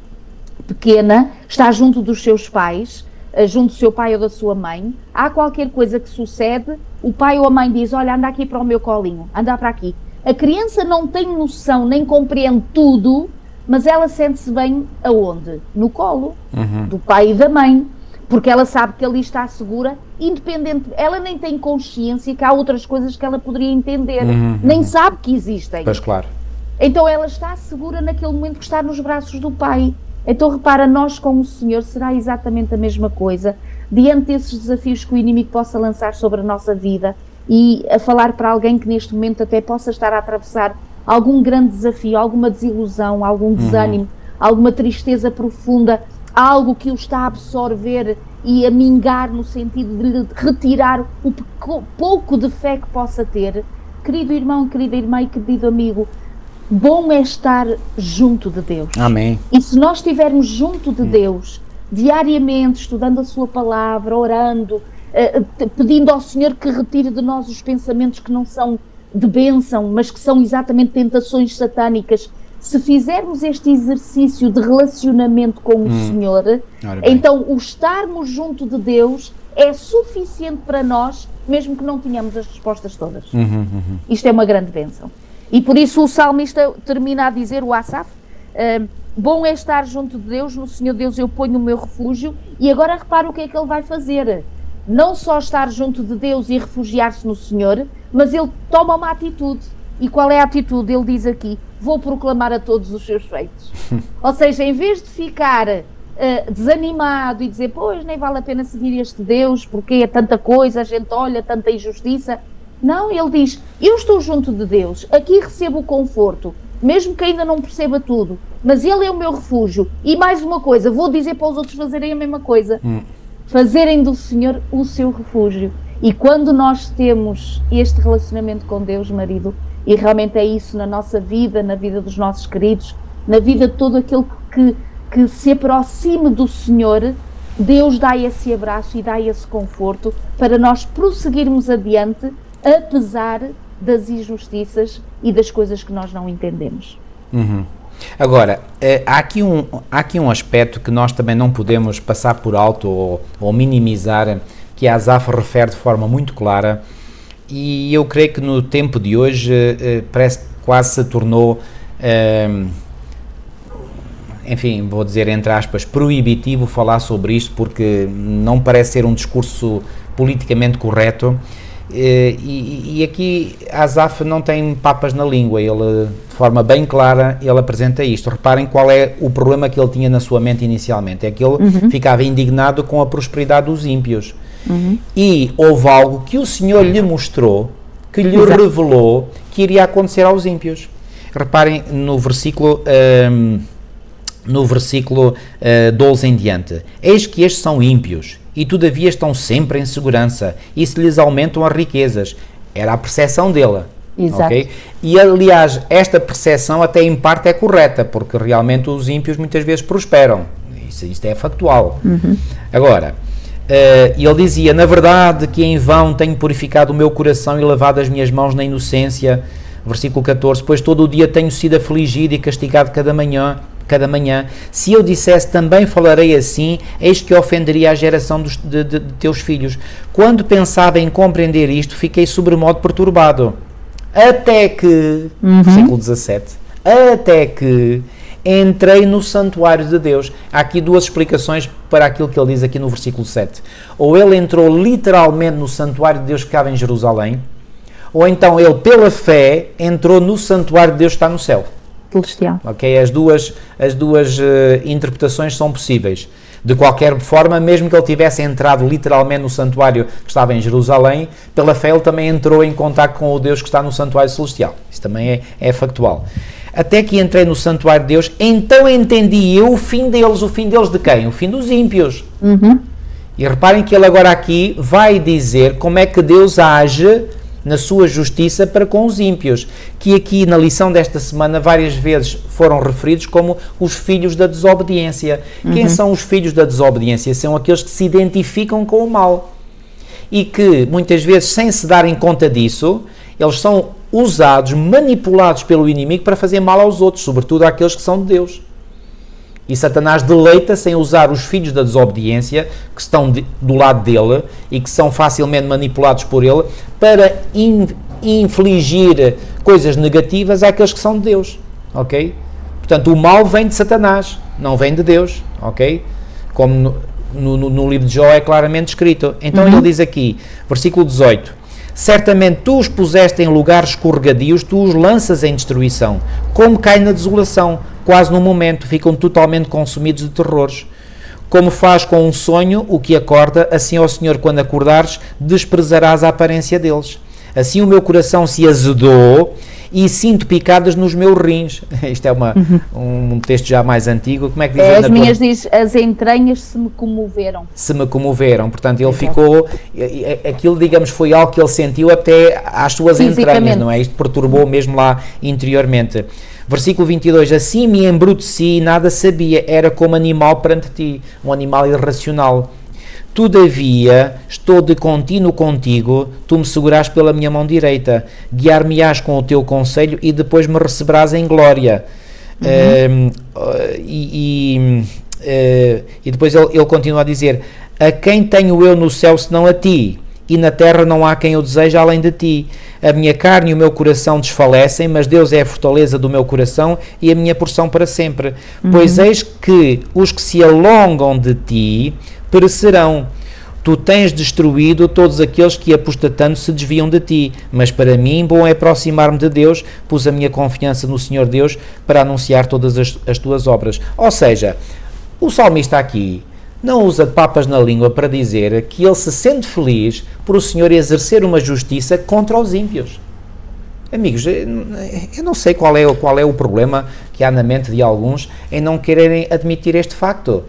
pequena está junto dos seus pais, junto do seu pai ou da sua mãe, há qualquer coisa que sucede, o pai ou a mãe diz, olha, anda aqui para o meu colinho, anda para aqui. A criança não tem noção, nem compreende tudo, mas ela sente-se bem aonde? No colo do pai e da mãe, porque ela sabe que ali está segura, independente, ela nem tem consciência que há outras coisas que ela poderia entender, nem sabe que existem. Pois claro. Então ela está segura naquele momento que está nos braços do pai. Então repara, nós com o Senhor será exatamente a mesma coisa, diante desses desafios que o inimigo possa lançar sobre a nossa vida, e a falar para alguém que neste momento até possa estar a atravessar algum grande desafio, alguma desilusão, algum desânimo, alguma tristeza profunda, algo que o está a absorver e a mingar no sentido de lhe retirar o pouco de fé que possa ter. Querido irmão, querida irmã e querido amigo, bom é estar junto de Deus. Amém. E se nós estivermos junto de Deus, diariamente, estudando a sua palavra, orando, pedindo ao Senhor que retire de nós os pensamentos que não são de bênção, mas que são exatamente tentações satânicas, se fizermos este exercício de relacionamento com o Senhor, então o estarmos junto de Deus é suficiente para nós, mesmo que não tenhamos as respostas todas. Isto é uma grande bênção. E por isso o salmista termina a dizer, o Asaf, bom é estar junto de Deus, no Senhor Deus eu ponho o meu refúgio, e agora repara o que é que ele vai fazer. Não só estar junto de Deus e refugiar-se no Senhor, mas ele toma uma atitude. E qual é a atitude? Ele diz aqui, vou proclamar a todos os seus feitos. Ou seja, em vez de ficar desanimado e dizer, pois nem vale a pena seguir este Deus, porque é tanta coisa, a gente olha, tanta injustiça. Não, ele diz, eu estou junto de Deus, aqui recebo o conforto, mesmo que ainda não perceba tudo, mas Ele é o meu refúgio. E mais uma coisa, vou dizer para os outros fazerem a mesma coisa. Fazerem do Senhor o seu refúgio. E quando nós temos este relacionamento com Deus, marido, e realmente é isso na nossa vida, na vida dos nossos queridos, na vida de todo aquele que se aproxime do Senhor, Deus dá esse abraço e dá esse conforto para nós prosseguirmos adiante, apesar das injustiças e das coisas que nós não entendemos. Agora, há aqui um aspecto que nós também não podemos passar por alto ou minimizar, que a Asaf refere de forma muito clara, e eu creio que no tempo de hoje parece que quase se tornou, enfim, vou dizer entre aspas, proibitivo falar sobre isto, porque não parece ser um discurso politicamente correto. E aqui Asaf não tem papas na língua, ele de forma bem clara ele apresenta isto. Reparem qual é o problema que ele tinha na sua mente inicialmente, é que ele ficava indignado com a prosperidade dos ímpios, e houve algo que o Senhor lhe mostrou, que lhe revelou que iria acontecer aos ímpios. Reparem no versículo 12 em diante, eis que estes são ímpios e todavia estão sempre em segurança, e se lhes aumentam as riquezas. Era a percepção dele. Okay? E aliás, esta percepção até em parte é correta, porque realmente os ímpios muitas vezes prosperam. Isto é factual. Agora, ele dizia, na verdade que em vão tenho purificado o meu coração e lavado as minhas mãos na inocência. Versículo 14, pois todo o dia tenho sido afligido e castigado cada manhã. Se eu dissesse também falarei assim, eis que ofenderia a geração de teus filhos. Quando pensava em compreender isto, fiquei sobremodo perturbado. Até que, versículo 17, até que entrei no santuário de Deus. Há aqui duas explicações para aquilo que ele diz aqui no versículo 7. Ou ele entrou literalmente no santuário de Deus que ficava em Jerusalém, ou então ele, pela fé, entrou no santuário de Deus que está no céu. celestial. Ok? As duas interpretações são possíveis. De qualquer forma, mesmo que ele tivesse entrado literalmente no santuário que estava em Jerusalém, pela fé ele também entrou em contato com o Deus que está no santuário celestial. Isso também é factual. Até que entrei no santuário de Deus, então entendi eu o fim deles. O fim deles de quem? O fim dos ímpios. E reparem que ele agora aqui vai dizer como é que Deus age na sua justiça para com os ímpios, que aqui na lição desta semana várias vezes foram referidos como os filhos da desobediência. Quem são os filhos da desobediência? São aqueles que se identificam com o mal e que muitas vezes, sem se darem conta disso, eles são usados, manipulados pelo inimigo para fazer mal aos outros, sobretudo àqueles que são de Deus. E Satanás deleita-se em usar os filhos da desobediência, que estão do lado dele e que são facilmente manipulados por ele, para infligir coisas negativas àqueles que são de Deus, ok? Portanto, o mal vem de Satanás, não vem de Deus, ok? Como no livro de Jó é claramente escrito. Então ele diz aqui, versículo 18, certamente tu os puseste em lugares escorregadios, tu os lanças em destruição, como cai na desolação, quase no momento, ficam totalmente consumidos de terrores. Como faz com um sonho o que acorda, assim, ó Senhor, quando acordares, desprezarás a aparência deles. Assim o meu coração se azedou e sinto picadas nos meus rins. Isto é um texto já mais antigo. Como é que diz? As minhas diz, as entranhas se me comoveram. Se me comoveram. Portanto, ele ficou... Aquilo, digamos, foi algo que ele sentiu até às suas entranhas, não é? Isto perturbou mesmo lá interiormente. Versículo 22, assim me embruteci e nada sabia, era como animal perante ti, um animal irracional. Todavia, estou de contínuo contigo, tu me segurás pela minha mão direita, guiar-me-ás com o teu conselho e depois me receberás em glória. E depois ele continua a dizer, a quem tenho eu no céu senão a ti? E na terra não há quem eu deseje além de ti. A minha carne e o meu coração desfalecem, mas Deus é a fortaleza do meu coração e a minha porção para sempre. Pois eis que os que se alongam de ti perecerão. Tu tens destruído todos aqueles que apostatando se desviam de ti. Mas para mim bom é aproximar-me de Deus, pus a minha confiança no Senhor Deus para anunciar todas as tuas obras. Ou seja, o salmista aqui não usa papas na língua para dizer que ele se sente feliz por o Senhor exercer uma justiça contra os ímpios. Amigos, eu não sei qual é o problema que há na mente de alguns em não quererem admitir este facto.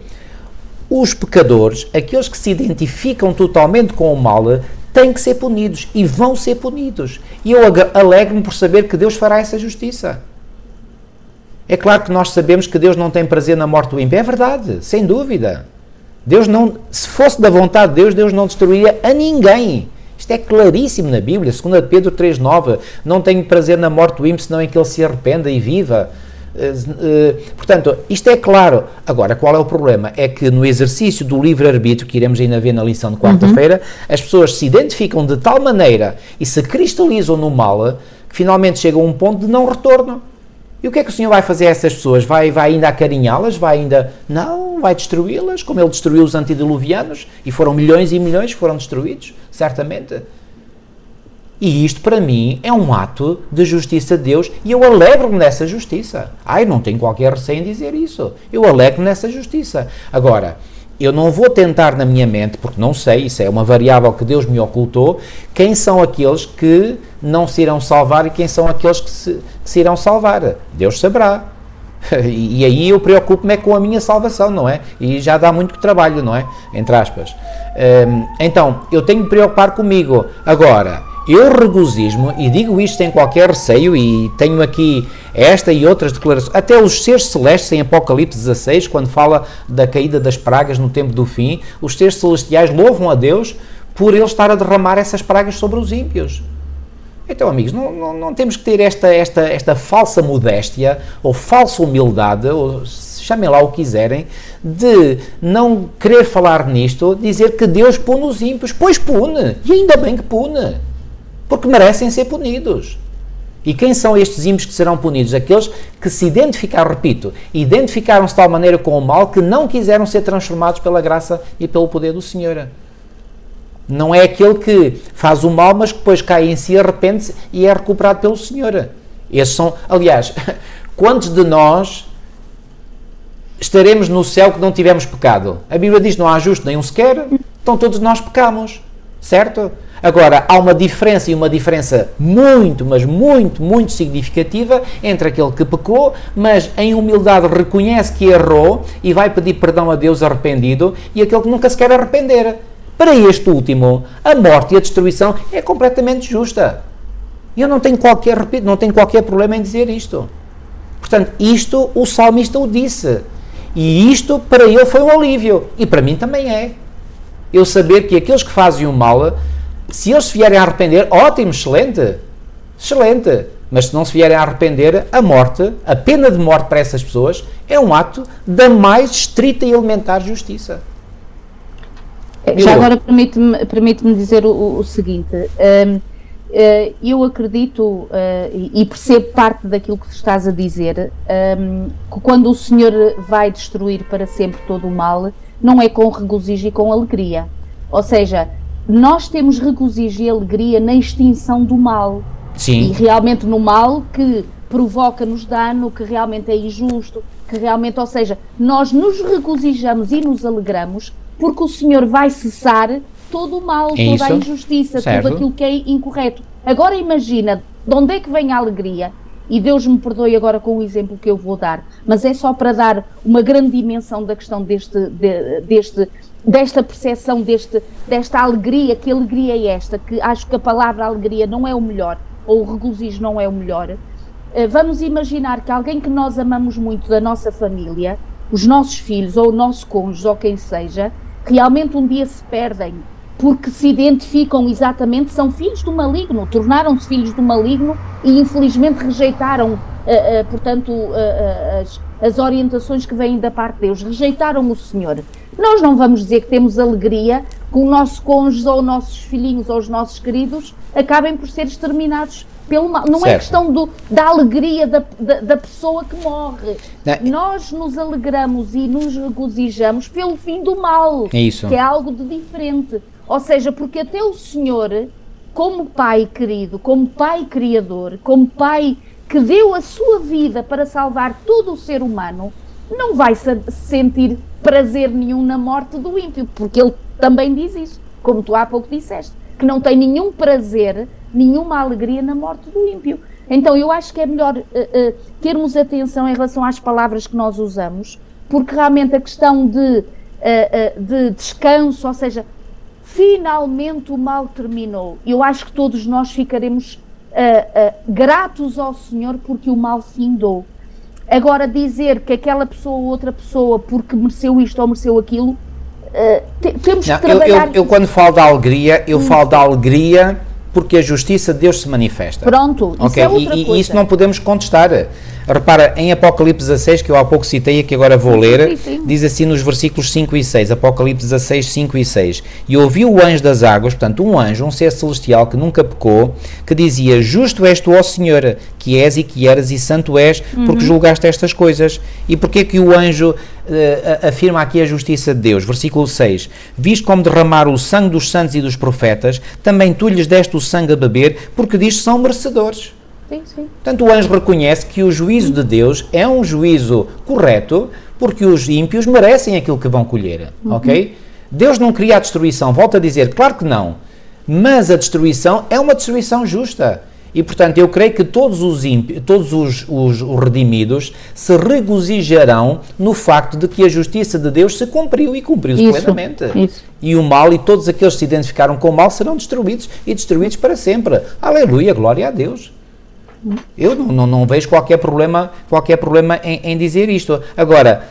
Os pecadores, aqueles que se identificam totalmente com o mal, têm que ser punidos e vão ser punidos. E eu alegro-me por saber que Deus fará essa justiça. É claro que nós sabemos que Deus não tem prazer na morte do ímpio. É verdade, sem dúvida. Deus não, se fosse da vontade de Deus, Deus não destruía a ninguém. Isto é claríssimo na Bíblia, 2 Pedro 3,9, não tenho prazer na morte do ímpio, senão em que ele se arrependa e viva. Portanto, isto é claro. Agora, qual é o problema? É que no exercício do livre-arbítrio, que iremos ainda ver na lição de quarta-feira, as pessoas se identificam de tal maneira e se cristalizam no mal, que finalmente chegam a um ponto de não retorno. E o que é que o Senhor vai fazer a essas pessoas? Vai ainda acarinhá-las? Não, vai destruí-las, como Ele destruiu os antediluvianos, e foram milhões e milhões que foram destruídos, certamente. E isto, para mim, é um ato de justiça de Deus, e eu alegro-me nessa justiça. Não tenho qualquer receio em dizer isso. Eu alegro-me nessa justiça. Agora, eu não vou tentar na minha mente, porque não sei, isso é uma variável que Deus me ocultou, quem são aqueles que não se irão salvar e quem são aqueles que se irão salvar. Deus saberá. E aí eu preocupo-me com a minha salvação, não é? E já dá muito trabalho, não é? Entre aspas. Então, eu tenho de preocupar comigo. Agora, eu regozijo-me, e digo isto sem qualquer receio, e tenho aqui esta e outras declarações, até os seres celestes em Apocalipse 16, quando fala da caída das pragas no tempo do fim, os seres celestiais louvam a Deus por Ele estar a derramar essas pragas sobre os ímpios. Então, amigos, não temos que ter esta falsa modéstia, ou falsa humildade, ou chamem lá o que quiserem, de não querer falar nisto, dizer que Deus pune os ímpios. Pois pune, e ainda bem que pune, porque merecem ser punidos. E quem são estes ímpios que serão punidos? Aqueles que se identificaram, repito, identificaram-se de tal maneira com o mal que não quiseram ser transformados pela graça e pelo poder do Senhor. Não é aquele que faz o mal, mas que depois cai em si, arrepende-se e é recuperado pelo Senhor. Esses são, aliás, quantos de nós estaremos no céu que não tivemos pecado? A Bíblia diz: não há justo nenhum sequer, então todos nós pecamos, certo? Agora, há uma diferença, e uma diferença muito, mas muito, muito significativa entre aquele que pecou, mas em humildade reconhece que errou e vai pedir perdão a Deus arrependido, e aquele que nunca se quer arrepender. Para este último, a morte e a destruição é completamente justa. Eu não tenho qualquer problema em dizer isto. Portanto, isto o salmista o disse. E isto para ele foi um alívio. E para mim também é. Eu saber que aqueles que fazem o mal, se eles se vierem a arrepender, ótimo, excelente. Excelente. Mas se não se vierem a arrepender, a morte, a pena de morte para essas pessoas, é um ato da mais estrita e elementar justiça. Já agora permite-me dizer o seguinte. Eu acredito e percebo parte daquilo que estás a dizer, que quando o Senhor vai destruir para sempre todo o mal, não é com regozijo e com alegria. Ou seja, nós temos regozijo e alegria na extinção do mal. Sim. E realmente no mal que provoca-nos dano, que realmente é injusto, que realmente, ou seja, nós nos regozijamos e nos alegramos porque o Senhor vai cessar todo o mal, toda a injustiça, certo, tudo aquilo que é incorreto. Agora imagina, de onde é que vem a alegria? E Deus me perdoe agora com o exemplo que eu vou dar, mas é só para dar uma grande dimensão da questão desta percepção, desta alegria. Que alegria é esta? Que acho que a palavra alegria não é o melhor, ou o regozijo não é o melhor. Vamos imaginar que alguém que nós amamos muito da nossa família, os nossos filhos, ou o nosso cônjuge, ou quem seja, realmente um dia se perdem, porque se identificam exatamente, são filhos do maligno, tornaram-se filhos do maligno e infelizmente rejeitaram, portanto, as orientações que vêm da parte de Deus, rejeitaram o Senhor. Nós não vamos dizer que temos alegria que o nosso cônjuge ou os nossos filhinhos ou os nossos queridos acabem por ser exterminados pelo mal. Não é questão da alegria da pessoa que morre. Não. Nós nos alegramos e nos regozijamos pelo fim do mal, é isso, que é algo de diferente. Ou seja, porque até o Senhor, como Pai querido, como Pai Criador, como Pai que deu a sua vida para salvar todo o ser humano, não vai sentir prazer nenhum na morte do ímpio, porque ele também diz isso, como tu há pouco disseste, que não tem nenhum prazer, nenhuma alegria na morte do ímpio. Então eu acho que é melhor termos atenção em relação às palavras que nós usamos, porque realmente a questão de descanso, ou seja, finalmente o mal terminou. Eu acho que todos nós ficaremos gratos ao Senhor porque o mal findou. Agora dizer que aquela pessoa ou outra pessoa porque mereceu isto ou mereceu aquilo, temos que trabalhar... Eu quando falo da alegria, eu falo da alegria porque a justiça de Deus se manifesta. Pronto, isso é outra coisa. E isso não podemos contestar. Repara, em Apocalipse 16, que eu há pouco citei e que agora vou ler, diz assim nos versículos 5 e 6, Apocalipse 16, 5 e 6, e ouvi o anjo das águas, portanto um anjo, um ser celestial que nunca pecou, que dizia: justo és tu, ó Senhor, que és e que eras e santo és, porque julgaste estas coisas. E porquê que o anjo afirma aqui a justiça de Deus? Versículo 6, viste como derramaram o sangue dos santos e dos profetas, também tu lhes deste o sangue a beber, porque diz que são merecedores. Sim, sim. Portanto, o anjo reconhece que o juízo de Deus é um juízo correto, porque os ímpios merecem aquilo que vão colher, ok? Deus não cria a destruição, volto a dizer, claro que não, mas a destruição é uma destruição justa. E, portanto, eu creio que todos os ímpios, todos os redimidos se regozijarão no facto de que a justiça de Deus se cumpriu e cumpriu-se plenamente. Isso. E o mal e todos aqueles que se identificaram com o mal serão destruídos e destruídos para sempre. Aleluia, glória a Deus. Eu não vejo qualquer problema em dizer isto. Agora,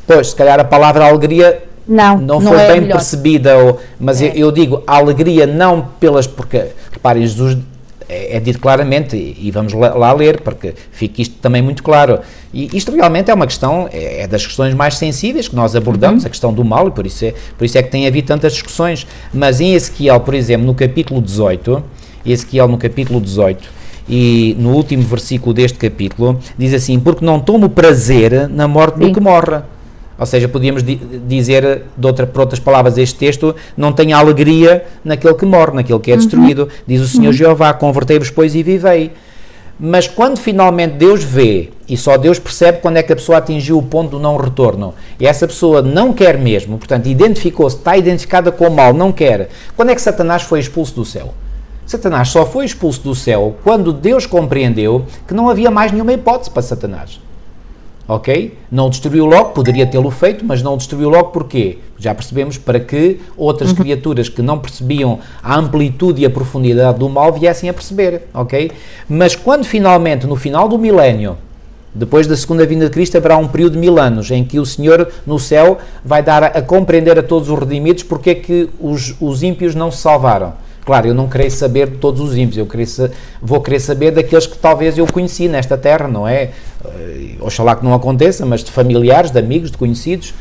pois, se calhar a palavra alegria não foi bem melhor percebida, mas eu digo alegria não pelas... Porque, reparem, Jesus é dito claramente, e vamos lá ler, porque fique isto também muito claro. E isto realmente é uma questão, é das questões mais sensíveis que nós abordamos, a questão do mal, e por isso é que tem havido tantas discussões. Mas em Ezequiel, por exemplo, no capítulo 18, e no último versículo deste capítulo, diz assim: porque não tomo prazer na morte do que morre. Ou seja, podíamos dizer, por outras palavras, este texto não tem alegria naquele que morre, naquele que é destruído. Diz o Senhor Jeová: convertei-vos, pois, e vivei. Mas quando finalmente Deus vê, e só Deus percebe quando é que a pessoa atingiu o ponto do não retorno, e essa pessoa não quer mesmo, portanto identificou-se, está identificada com o mal, não quer, quando é que Satanás foi expulso do céu? Satanás só foi expulso do céu quando Deus compreendeu que não havia mais nenhuma hipótese para Satanás. Ok? Não o destruiu logo, poderia tê-lo feito, mas não o destruiu logo porquê? Já percebemos, para que outras criaturas que não percebiam a amplitude e a profundidade do mal viessem a perceber, ok? Mas quando finalmente, no final do milénio, depois da segunda vinda de Cristo, haverá um período de 1000 anos em que o Senhor no céu vai dar a compreender a todos os redimidos porque é que os ímpios não se salvaram. Claro, eu não queria saber de todos os ímpios, vou querer saber daqueles que talvez eu conheci nesta terra, não é? Oxalá que não aconteça, mas de familiares, de amigos, de conhecidos,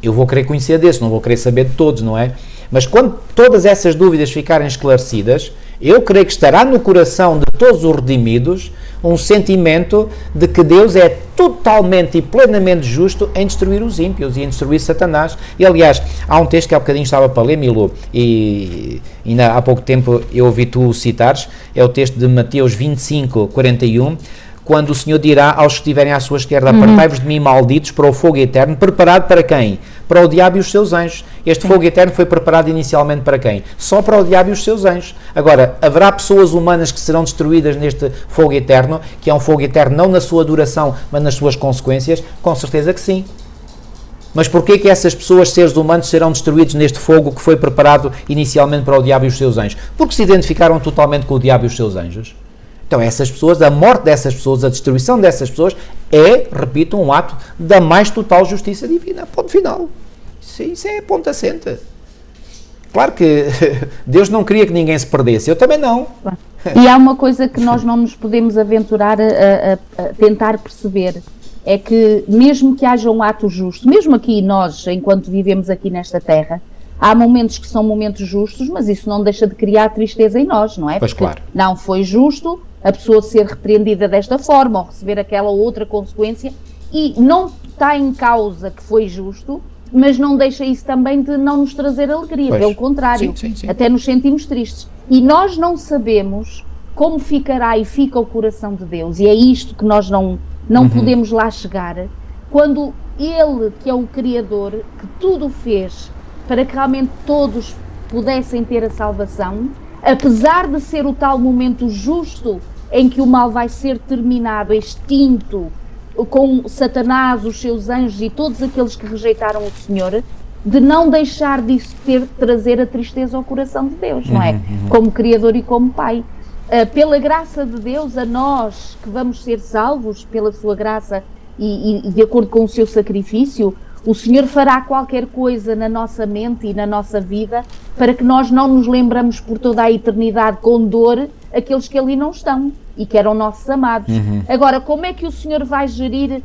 eu vou querer conhecer desses, não vou querer saber de todos, não é? Mas quando todas essas dúvidas ficarem esclarecidas, eu creio que estará no coração de todos os redimidos um sentimento de que Deus é totalmente e plenamente justo em destruir os ímpios e em destruir Satanás. E aliás, há um texto que há bocadinho estava para ler, Milu, e ainda há pouco tempo eu ouvi tu citares, é o texto de Mateus 25, 41, quando o Senhor dirá aos que estiverem à sua esquerda, apartai-vos de mim, malditos, para o fogo eterno, preparado para quem? Para o diabo e os seus anjos. Este fogo eterno foi preparado inicialmente para quem? Só para o diabo e os seus anjos. Agora, haverá pessoas humanas que serão destruídas neste fogo eterno, que é um fogo eterno não na sua duração, mas nas suas consequências? Com certeza que sim. Mas porquê que essas pessoas, seres humanos, serão destruídos neste fogo que foi preparado inicialmente para o diabo e os seus anjos? Porque se identificaram totalmente com o diabo e os seus anjos. Então essas pessoas, a morte dessas pessoas, a destruição dessas pessoas é, repito, um ato da mais total justiça divina. Ponto final. Isso é ponto assente. Claro que Deus não queria que ninguém se perdesse, eu também não. E há uma coisa que nós não nos podemos aventurar a tentar perceber, é que mesmo que haja um ato justo, mesmo aqui nós, enquanto vivemos aqui nesta terra, há momentos que são momentos justos, mas isso não deixa de criar tristeza em nós, não é? Pois porque claro. Não foi justo a pessoa ser repreendida desta forma ou receber aquela outra consequência, e não está em causa que foi justo, mas não deixa isso também de não nos trazer alegria, Pois. pelo contrário, Sim. até nos sentimos tristes. E nós não sabemos como ficará e fica o coração de Deus, e é isto que nós não podemos lá chegar, quando Ele, que é o Criador, que tudo fez para que realmente todos pudessem ter a salvação, apesar de ser o tal momento justo em que o mal vai ser terminado, extinto, com Satanás, os seus anjos e todos aqueles que rejeitaram o Senhor, de não deixar disso trazer a tristeza ao coração de Deus, não é? Como Criador e como Pai. Pela graça de Deus, a nós que vamos ser salvos pela sua graça e de acordo com o seu sacrifício, o Senhor fará qualquer coisa na nossa mente e na nossa vida para que nós não nos lembramos por toda a eternidade com dor aqueles que ali não estão e que eram nossos amados. Agora, como é que o Senhor vai gerir,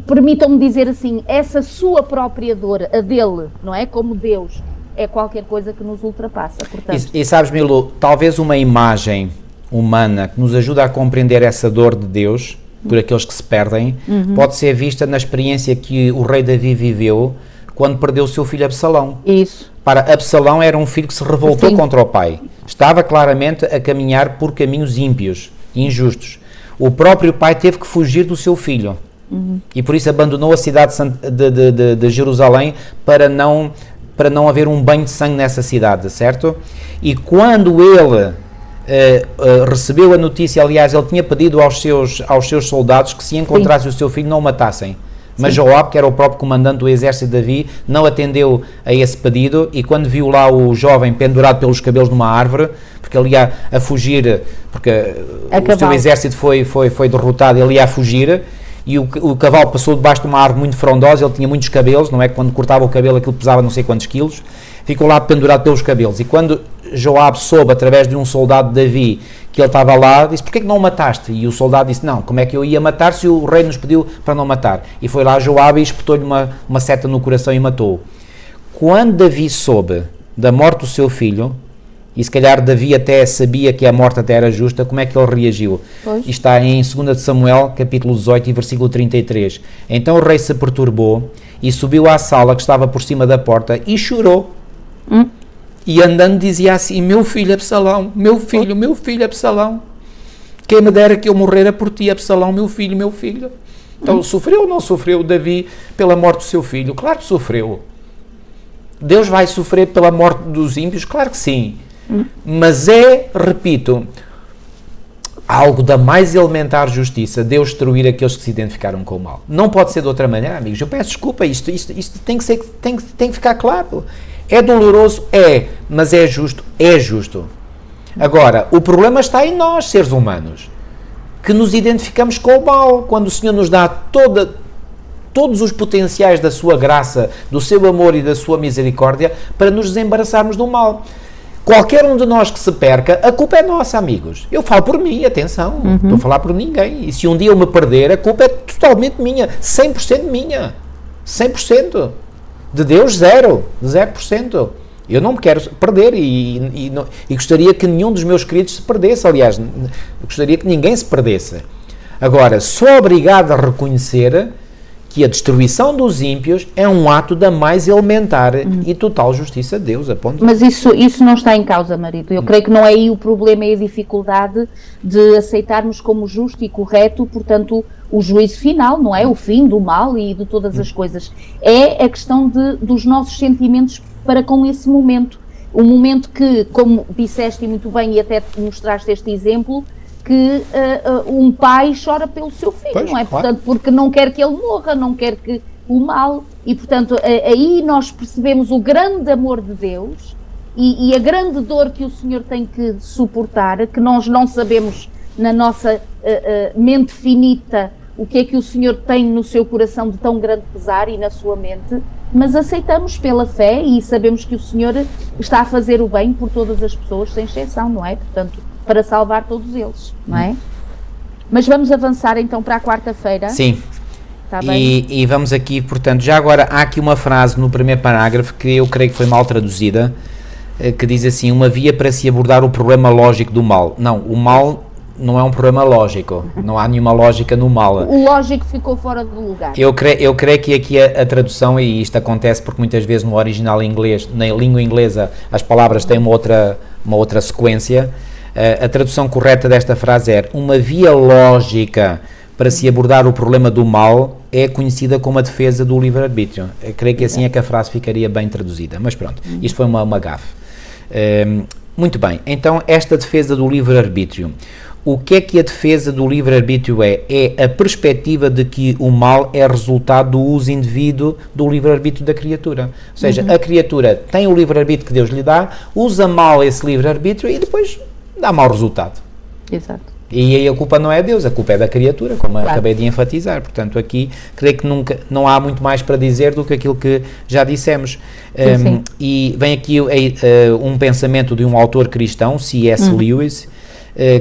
permitam-me dizer assim, essa sua própria dor, a dele, não é? Como Deus, é qualquer coisa que nos ultrapassa. Portanto, E sabes, Milu, talvez uma imagem humana que nos ajuda a compreender essa dor de Deus por aqueles que se perdem, pode ser vista na experiência que o rei Davi viveu quando perdeu o seu filho Absalão. isso. Para Absalão era um filho que se revoltou Sim. contra o pai. Estava claramente a caminhar por caminhos ímpios, injustos. O próprio pai teve que fugir do seu filho. E por isso abandonou a cidade de Jerusalém para não haver um banho de sangue nessa cidade, certo? E quando ele recebeu a notícia, aliás, ele tinha pedido aos seus soldados que se encontrasse o seu filho não o matassem. Mas Joabe, que era o próprio comandante do exército de Davi, não atendeu a esse pedido, e quando viu lá o jovem pendurado pelos cabelos numa árvore, porque ele ia a fugir, porque o seu exército foi derrotado, ele ia a fugir, e o cavalo passou debaixo de uma árvore muito frondosa, ele tinha muitos cabelos, não é? Quando cortava o cabelo aquilo pesava não sei quantos quilos, ficou lá pendurado pelos cabelos, e quando Joabe soube, através de um soldado de Davi, que ele estava lá, disse, porquê que não o mataste? E o soldado disse, não, como é que eu ia matar se o rei nos pediu para não matar? E foi lá Joabe e espetou-lhe uma seta no coração e matou-o. Quando Davi soube da morte do seu filho, e se calhar Davi até sabia que a morte até era justa, como é que ele reagiu? Pois. Isto está em 2 de Samuel, capítulo 18 e versículo 33. Então o rei se perturbou e subiu à sala que estava por cima da porta e chorou. E andando dizia assim, meu filho Absalão, meu filho Absalão. quem me dera que eu morrera por ti, Absalão, meu filho. Então, sofreu ou não sofreu Davi pela morte do seu filho? Claro que sofreu. Deus vai sofrer pela morte dos ímpios? Claro que sim. Mas repito, algo da mais elementar justiça, Deus destruir aqueles que se identificaram com o mal. Não pode ser de outra maneira, amigos. Eu peço desculpa, isto tem que ficar claro. É doloroso? Mas é justo? É justo. Agora, o problema está em nós, seres humanos, que nos identificamos com o mal, quando o Senhor nos dá todos os potenciais da sua graça, do seu amor e da sua misericórdia para nos desembaraçarmos do mal. Qualquer um de nós que se perca, a culpa é nossa, amigos. Eu falo por mim, atenção, não estou a falar por ninguém. E se um dia eu me perder, a culpa é totalmente minha, 100% minha. 100%. De Deus, 0%. Eu não me quero perder e gostaria que nenhum dos meus queridos se perdesse. Aliás, gostaria que ninguém se perdesse. Agora, sou obrigado a reconhecer que a destruição dos ímpios é um ato da mais elementar e total justiça de Deus. Aponto. Mas isso não está em causa, marido. Eu creio que não é aí o problema e a dificuldade de aceitarmos como justo e correto, portanto, o juízo final, não é? O fim do mal e de todas as coisas. É a questão dos nossos sentimentos para com esse momento. Um momento que, como disseste muito bem e até mostraste este exemplo, que um pai chora pelo seu filho, pois, não é? Claro. Portanto, porque não quer que ele morra, não quer que o mal, e portanto aí nós percebemos o grande amor de Deus e a grande dor que o Senhor tem que suportar, que nós não sabemos na nossa mente finita o que é que o Senhor tem no seu coração de tão grande pesar e na sua mente, mas aceitamos pela fé e sabemos que o Senhor está a fazer o bem por todas as pessoas, sem exceção, não é? Portanto, para salvar todos eles, não é? Mas vamos avançar então para a quarta-feira. Sim. Tá bem? E vamos aqui, portanto, já agora há aqui uma frase no primeiro parágrafo que eu creio que foi mal traduzida, que diz assim: uma via para se abordar o problema lógico do mal. Não, o mal não é um problema lógico, não há nenhuma lógica no mal. O lógico ficou fora do lugar. Eu creio que aqui a tradução, e isto acontece porque muitas vezes no original inglês, na língua inglesa, as palavras têm uma outra sequência. A tradução correta desta frase é: uma via lógica para se abordar o problema do mal é conhecida como a defesa do livre-arbítrio. Eu creio que assim é que a frase ficaria bem traduzida, mas pronto, isto foi uma gafe. Muito bem, então esta defesa do livre-arbítrio, o que é que a defesa do livre-arbítrio é? É a perspectiva de que o mal é resultado do uso indevido do livre-arbítrio da criatura. Ou seja, a criatura tem o livre-arbítrio que Deus lhe dá, usa mal esse livre-arbítrio e depois dá mau resultado. Exato. E aí a culpa não é de Deus, a culpa é da criatura, como acabei de enfatizar. Portanto, aqui creio que não há muito mais para dizer do que aquilo que já dissemos. Sim. E vem aqui um pensamento de um autor cristão, C.S. Lewis,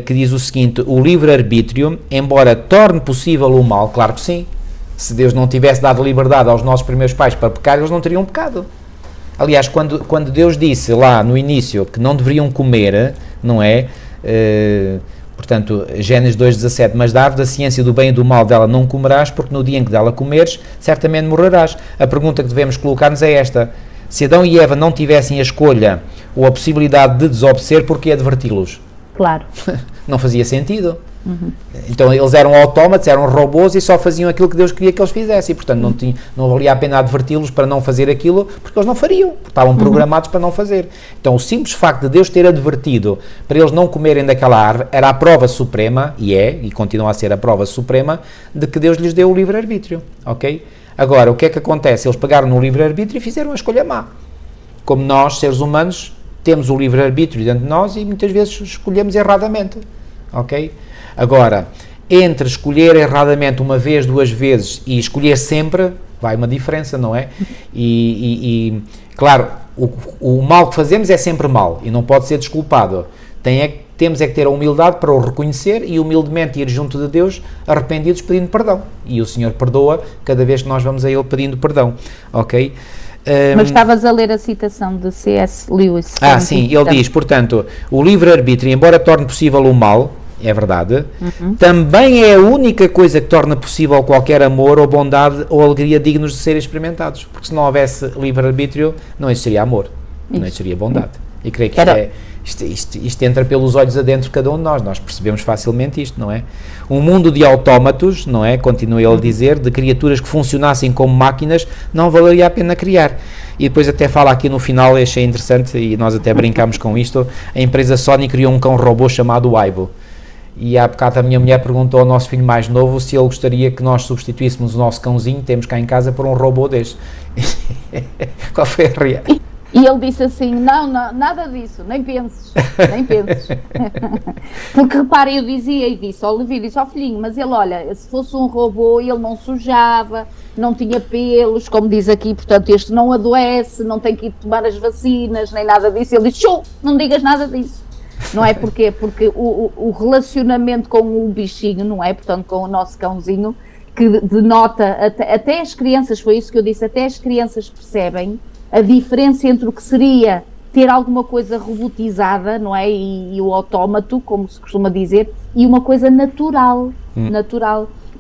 que diz o seguinte: o livre-arbítrio, embora torne possível o mal, claro que sim, se Deus não tivesse dado liberdade aos nossos primeiros pais para pecar, eles não teriam pecado. Aliás, quando Deus disse lá no início que não deveriam comer, não é? Portanto, Gênesis 2,17, mas da árvore da ciência do bem e do mal dela não comerás, porque no dia em que dela comeres, certamente morrerás. A pergunta que devemos colocar-nos é esta: se Adão e Eva não tivessem a escolha ou a possibilidade de desobedecer, por que adverti-los? Claro. Não fazia sentido. Então eles eram autómatos, eram robôs e só faziam aquilo que Deus queria que eles fizessem, portanto não valia a pena adverti-los para não fazer aquilo, porque eles não fariam, porque estavam programados para não fazer. Então o simples facto de Deus ter advertido para eles não comerem daquela árvore era a prova suprema, e continua a ser a prova suprema, de que Deus lhes deu o livre-arbítrio, ok? Agora, o que é que acontece? Eles pegaram no livre-arbítrio e fizeram a escolha má. Como nós, seres humanos, temos o livre-arbítrio dentro de nós e muitas vezes escolhemos erradamente, ok? Agora, entre escolher erradamente uma vez, duas vezes e escolher sempre, vai uma diferença, não é? Claro, o mal que fazemos é sempre mal e não pode ser desculpado. Temos que ter a humildade para o reconhecer e humildemente ir junto de Deus, arrependidos, pedindo perdão. E o Senhor perdoa cada vez que nós vamos a Ele pedindo perdão, ok? Mas estavas a ler a citação de C.S. Lewis. Sim, ele diz, portanto, o livre-arbítrio, embora torne possível o mal, é verdade, também é a única coisa que torna possível qualquer amor ou bondade ou alegria dignos de serem experimentados, porque se não houvesse livre-arbítrio, não existiria amor, não existiria bondade. E creio que isto entra pelos olhos adentro de cada um de nós percebemos facilmente isto, não é? Um mundo de autómatos, não é? Continua ele a dizer, de criaturas que funcionassem como máquinas, não valeria a pena criar. E depois até fala aqui no final, achei interessante, e nós até brincámos com isto, a empresa Sony criou um cão robô chamado Aibo. E há bocado a minha mulher perguntou ao nosso filho mais novo se ele gostaria que nós substituíssemos o nosso cãozinho, temos cá em casa, por um robô deste. Qual foi a reação? E ele disse assim, não, nada disso, nem penses. Porque reparem, eu disse ao Levi, disse ao filhinho, mas ele, olha, se fosse um robô, ele não sujava, não tinha pelos, como diz aqui, portanto este não adoece, não tem que ir tomar as vacinas, nem nada disso. Ele disse, não digas nada disso. Não é porquê? Porque o relacionamento com o bichinho, não é? Portanto, com o nosso cãozinho, que denota, até as crianças, foi isso que eu disse, até as crianças percebem a diferença entre o que seria ter alguma coisa robotizada, não é? E o autómato, como se costuma dizer, e uma coisa natural,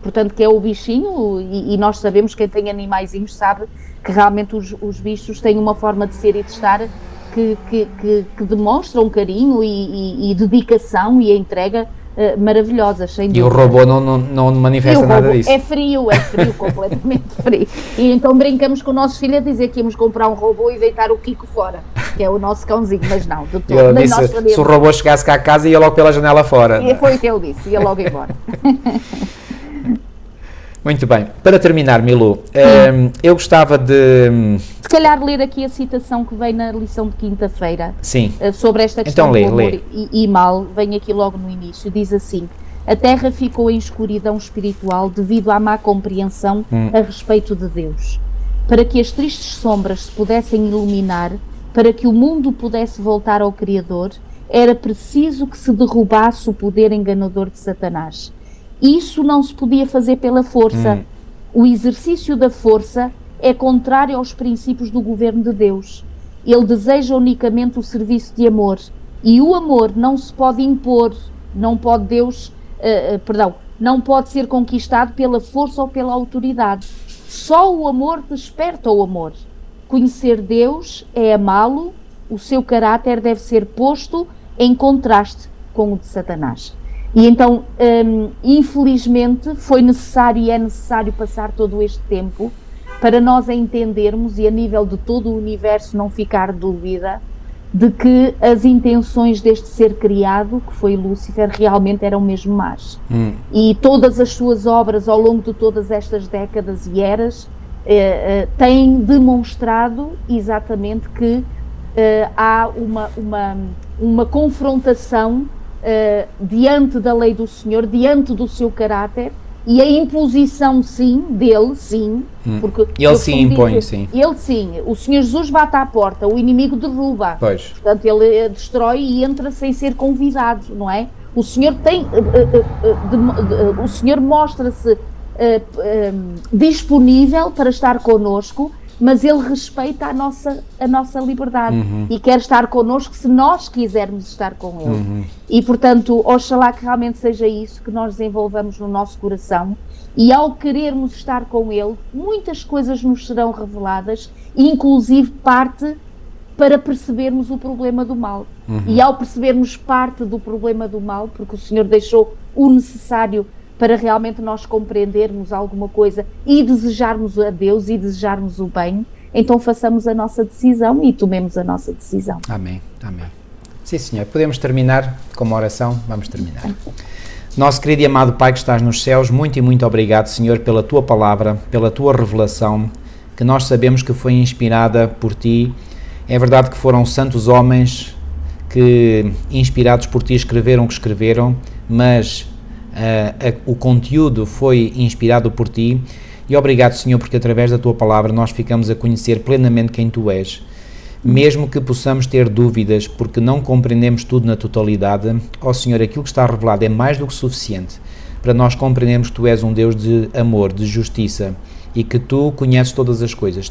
portanto, que é o bichinho, e nós sabemos, quem tem animaizinhos sabe que realmente os bichos têm uma forma de ser e de estar que demonstram carinho e dedicação e entrega maravilhosas, sem dúvida. E o robô não manifesta nada disso. É frio, completamente frio. E então brincamos com o nosso filho a dizer que íamos comprar um robô e deitar o Kiko fora, que é o nosso cãozinho, mas não, de todo. Ele disse, se o robô chegasse cá a casa, ia logo pela janela fora. E foi o que ele disse, ia logo embora. Muito bem. Para terminar, Milu, eu gostava de... Se calhar ler aqui a citação que vem na lição de quinta-feira. Sim. Sobre esta questão então, do amor e mal, vem aqui logo no início, diz assim: a terra ficou em escuridão espiritual devido à má compreensão a respeito de Deus. Para que as tristes sombras se pudessem iluminar, para que o mundo pudesse voltar ao Criador, era preciso que se derrubasse o poder enganador de Satanás. Isso não se podia fazer pela força. O exercício da força é contrário aos princípios do governo de Deus. Ele deseja unicamente o serviço de amor. E o amor não se pode impor, não pode ser conquistado pela força ou pela autoridade. Só o amor desperta o amor. Conhecer Deus é amá-lo, o seu caráter deve ser posto em contraste com o de Satanás. E então, infelizmente, foi necessário e é necessário passar todo este tempo para nós entendermos, e a nível de todo o universo não ficar dúvida, de que as intenções deste ser criado, que foi Lúcifer, realmente eram mesmo más. E todas as suas obras, ao longo de todas estas décadas e eras, têm demonstrado exatamente que há uma confrontação diante da lei do Senhor, diante do seu caráter, e a imposição dele, porque ele sim impõe, sim. Ele sim, o Senhor Jesus bate à porta, o inimigo derruba, pois. Portanto ele destrói e entra sem ser convidado, não é? O Senhor o Senhor mostra-se disponível para estar connosco, mas ele respeita a nossa liberdade e quer estar connosco se nós quisermos estar com ele. E, portanto, oxalá que realmente seja isso que nós desenvolvamos no nosso coração, e ao querermos estar com ele, muitas coisas nos serão reveladas, inclusive parte para percebermos o problema do mal. E ao percebermos parte do problema do mal, porque o Senhor deixou o necessário para realmente nós compreendermos alguma coisa e desejarmos a Deus e desejarmos o bem, então façamos a nossa decisão e tomemos a nossa decisão. Amém, amém. Sim, Senhor. Podemos terminar com uma oração? Vamos terminar. Nosso querido e amado Pai que estás nos céus, muito e muito obrigado, Senhor, pela Tua palavra, pela Tua revelação, que nós sabemos que foi inspirada por Ti. É verdade que foram santos homens que, inspirados por Ti, escreveram o que escreveram, mas o conteúdo foi inspirado por Ti, e obrigado, Senhor, porque através da Tua palavra nós ficamos a conhecer plenamente quem Tu és. Mesmo que possamos ter dúvidas porque não compreendemos tudo na totalidade, ó Senhor, aquilo que está revelado é mais do que suficiente para nós compreendermos que Tu és um Deus de amor, de justiça, e que Tu conheces todas as coisas,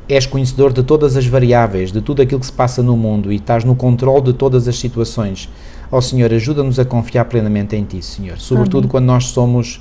és conhecedor de todas as variáveis, de tudo aquilo que se passa no mundo, e estás no controle de todas as situações. Ó Senhor, ajuda-nos a confiar plenamente em Ti, Senhor, sobretudo quando nós somos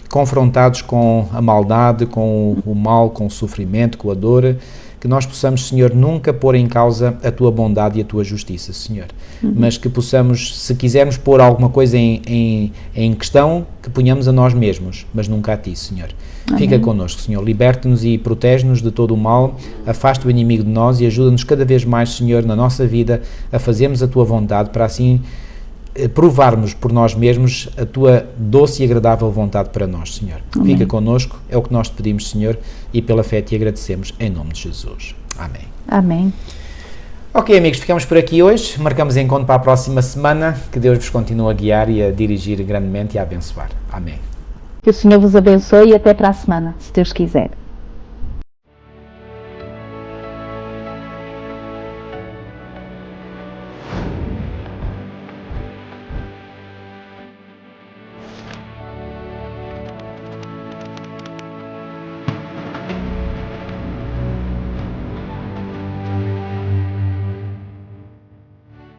confrontados com a maldade, com o mal, com o sofrimento, com a dor. que nós possamos, Senhor, nunca pôr em causa a Tua bondade e a Tua justiça, Senhor, mas que possamos, se quisermos pôr alguma coisa em questão, que ponhamos a nós mesmos, mas nunca a Ti, Senhor. Amém. Fica connosco, Senhor, liberte-nos e protege-nos de todo o mal, afasta o inimigo de nós e ajuda-nos cada vez mais, Senhor, na nossa vida, a fazermos a Tua vontade, para assim provarmos por nós mesmos a Tua doce e agradável vontade para nós, Senhor. Amém. Fica connosco, é o que nós te pedimos, Senhor, e pela fé te agradecemos, em nome de Jesus. Amém. Amém. Ok, amigos, ficamos por aqui hoje, marcamos encontro para a próxima semana, que Deus vos continue a guiar e a dirigir grandemente e a abençoar. Amém. Que o Senhor vos abençoe e até para a semana, se Deus quiser.